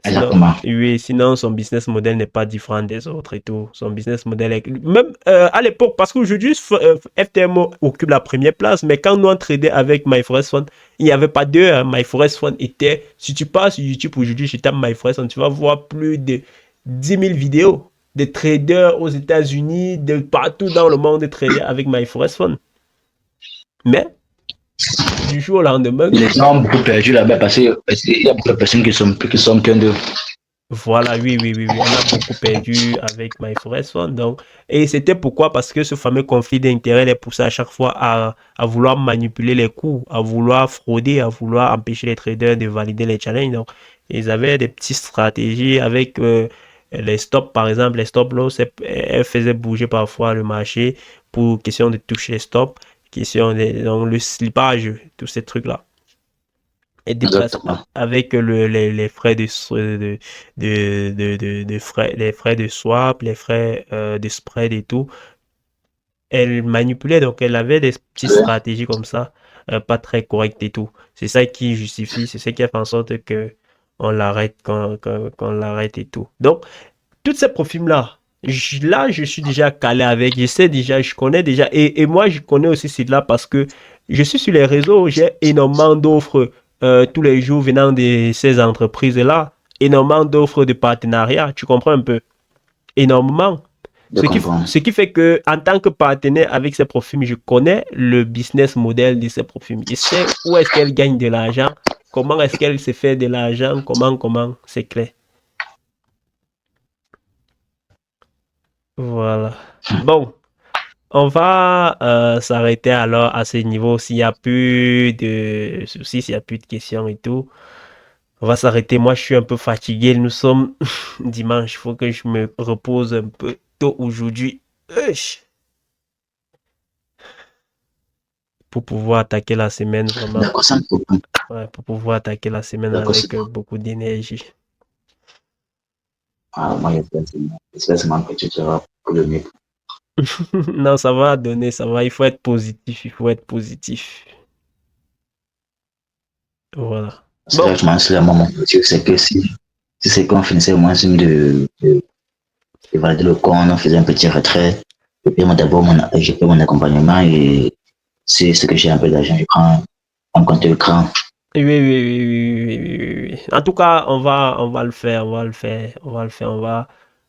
Sinon, Exactement. oui, sinon son business model n'est pas différent des autres et tout. Son business model est... Même à l'époque, parce qu'aujourd'hui, FTMO occupe la première place, mais quand nous on tradait avec MyForest Fund, il n'y avait pas d'eux. Hein. MyForest Fund était... Si tu passes sur YouTube aujourd'hui, je tape MyForest Fund, tu vas voir plus de 10 000 vidéos de traders aux États-Unis, de partout dans le monde, de traders avec MyForest Fund. Mais, du jour au lendemain, Les gens ont beaucoup perdu là-bas parce qu'il y a beaucoup de personnes qui sont en train de. voilà, oui. On a beaucoup perdu avec My Forest Fund. Donc, et c'était pourquoi? Parce que ce fameux conflit d'intérêt les poussait à chaque fois à vouloir manipuler les coûts, à vouloir frauder, à vouloir empêcher les traders de valider les challenges. Donc, ils avaient des petites stratégies avec les stops, par exemple, les stop loss, elles faisaient bouger parfois le marché pour question de toucher les stops, question de, donc, le slippage, tous ces trucs-là et déplace Exactement. avec les frais de frais, les frais de swap, les frais de spread et tout. Elle manipulait, donc elle avait des petites Oui. stratégies comme ça, pas très correctes et tout. C'est ça qui justifie, c'est ça qui a fait en sorte que on l'arrête, qu'on l'arrête et tout. Donc, toutes ces profils-là, Là, je suis déjà calé avec, je sais déjà, je connais déjà, et moi, je connais aussi cela parce que je suis sur les réseaux, j'ai énormément d'offres tous les jours venant de ces entreprises-là, énormément d'offres de partenariat, tu comprends un peu, énormément. Je comprends. Ce qui fait que, en tant que partenaire avec ces profils, je connais le business model de ces profils. Je sais où est-ce qu'elle gagne de l'argent, comment est-ce qu'elle se fait de l'argent, c'est clair. Voilà. Bon, on va s'arrêter alors à ce niveau. S'il n'y a plus de soucis, s'il n'y a plus de questions et tout, on va s'arrêter. Moi, je suis un peu fatigué. Nous sommes dimanche. Il faut que je me repose un peu tôt aujourd'hui. Uch. Pour pouvoir attaquer la semaine vraiment. D'accord, ça me comprend. Ouais, pour pouvoir attaquer la semaine D'accord, c'est avec bon. beaucoup d'énergie. Ah, moi, j'espère seulement que tu seras pour le mieux. Non, ça va donner, ça va. Il faut être positif. Il faut être positif. Voilà. Parce que là, Bon. je m'en suis à mon objectif, c'est que si c'est qu'on finissait au moins de valider le compte, on faisait un petit retrait, je paie mon accompagnement et c'est ce que j'ai un peu d'argent, je prends un compte écran. Oui, oui, oui, oui, oui, oui, oui, oui. En tout cas, on va le faire, on va le faire, on va le faire,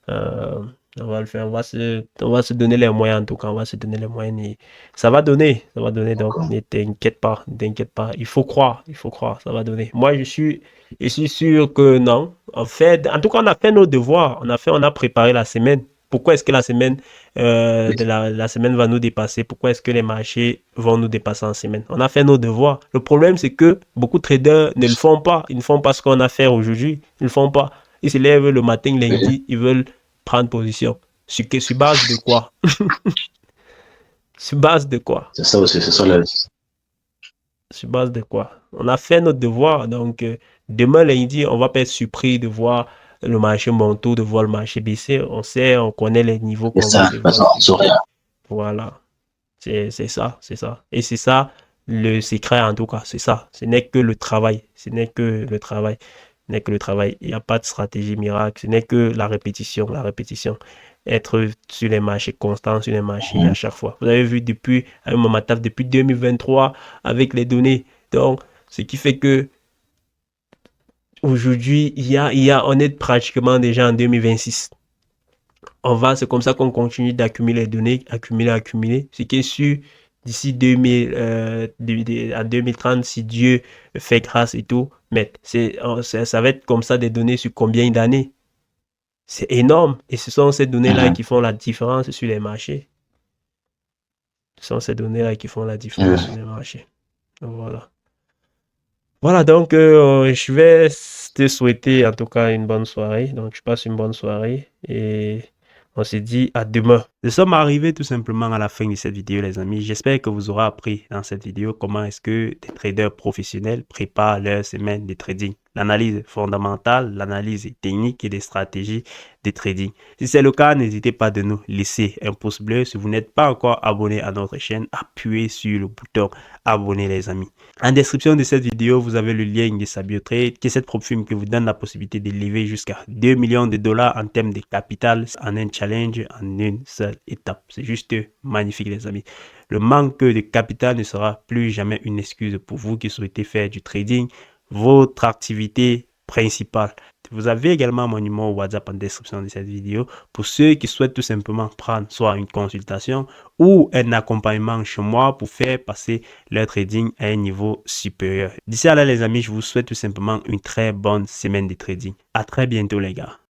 euh, on va le faire, on va se donner les moyens, en tout cas, on va se donner les moyens et ça va donner, donc D'accord. ne t'inquiète pas, il faut croire, ça va donner. Moi, je suis sûr que non, en fait, en tout cas, on a fait nos devoirs, on a préparé la semaine. Pourquoi est-ce que la semaine la semaine va nous dépasser? Pourquoi est-ce que les marchés vont nous dépasser en semaine? On a fait nos devoirs. Le problème, c'est que beaucoup de traders ne le font pas. Ils ne font pas ce qu'on a fait aujourd'hui. Ils ne le font pas. Ils se lèvent le matin, Oui, lundi, ils veulent prendre position. Sur base de quoi? Sur base de quoi? c'est ça aussi, c'est ça le. Sur base de quoi? On a fait notre devoir. Donc, demain, lundi, on va pas être surpris de voir le marché monter, de voir le marché baisser. On sait, on connaît les niveaux C'est qu'on va ça, de toute devoir façon, on saurait. utiliser. Voilà. C'est ça, c'est ça. Et c'est ça le secret en tout cas, c'est ça. Ce n'est que le travail. Ce n'est que le travail. Ce n'est que le travail. Il n'y a pas de stratégie miracle. Ce n'est que la répétition. La répétition. Être sur les marchés, constant sur les marchés à Mhm. chaque fois. Vous avez vu depuis, un moment depuis 2023 avec les données. Donc, ce qui fait que aujourd'hui, on est pratiquement déjà en 2026. C'est comme ça qu'on continue d'accumuler les données, accumuler. Ce qui est sûr, d'ici 2000, à 2030, si Dieu fait grâce et tout, mais ça va être comme ça des données sur combien d'années? C'est énorme. Et ce sont ces données-là Mhm. qui font la différence sur les marchés. Ce sont ces données-là qui font la différence sur Oui. les marchés. Donc, voilà. Voilà, donc je vais te souhaiter en tout cas une bonne soirée. Donc, je passe une bonne soirée et on se dit à demain. Nous sommes arrivés tout simplement à la fin de cette vidéo, les amis. J'espère que vous aurez appris dans cette vidéo comment est-ce que des traders professionnels préparent leur semaine de trading. L'analyse fondamentale, l'analyse technique et des stratégies de trading. Si c'est le cas, n'hésitez pas de nous laisser un pouce bleu. Si vous n'êtes pas encore abonné à notre chaîne, appuyez sur le bouton abonner, les amis. En description de cette vidéo, vous avez le lien de SabioTrade, qui est cette propre firme qui vous donne la possibilité de lever jusqu'à 2 millions de dollars en termes de capital en un challenge, en une seule étape. C'est juste magnifique, les amis. Le manque de capital ne sera plus jamais une excuse pour vous qui souhaitez faire du trading, votre activité principale. Vous avez également mon numéro WhatsApp en description de cette vidéo pour ceux qui souhaitent tout simplement prendre soit une consultation ou un accompagnement chez moi pour faire passer leur trading à un niveau supérieur. D'ici là, les amis, je vous souhaite tout simplement une très bonne semaine de trading. À très bientôt, les gars.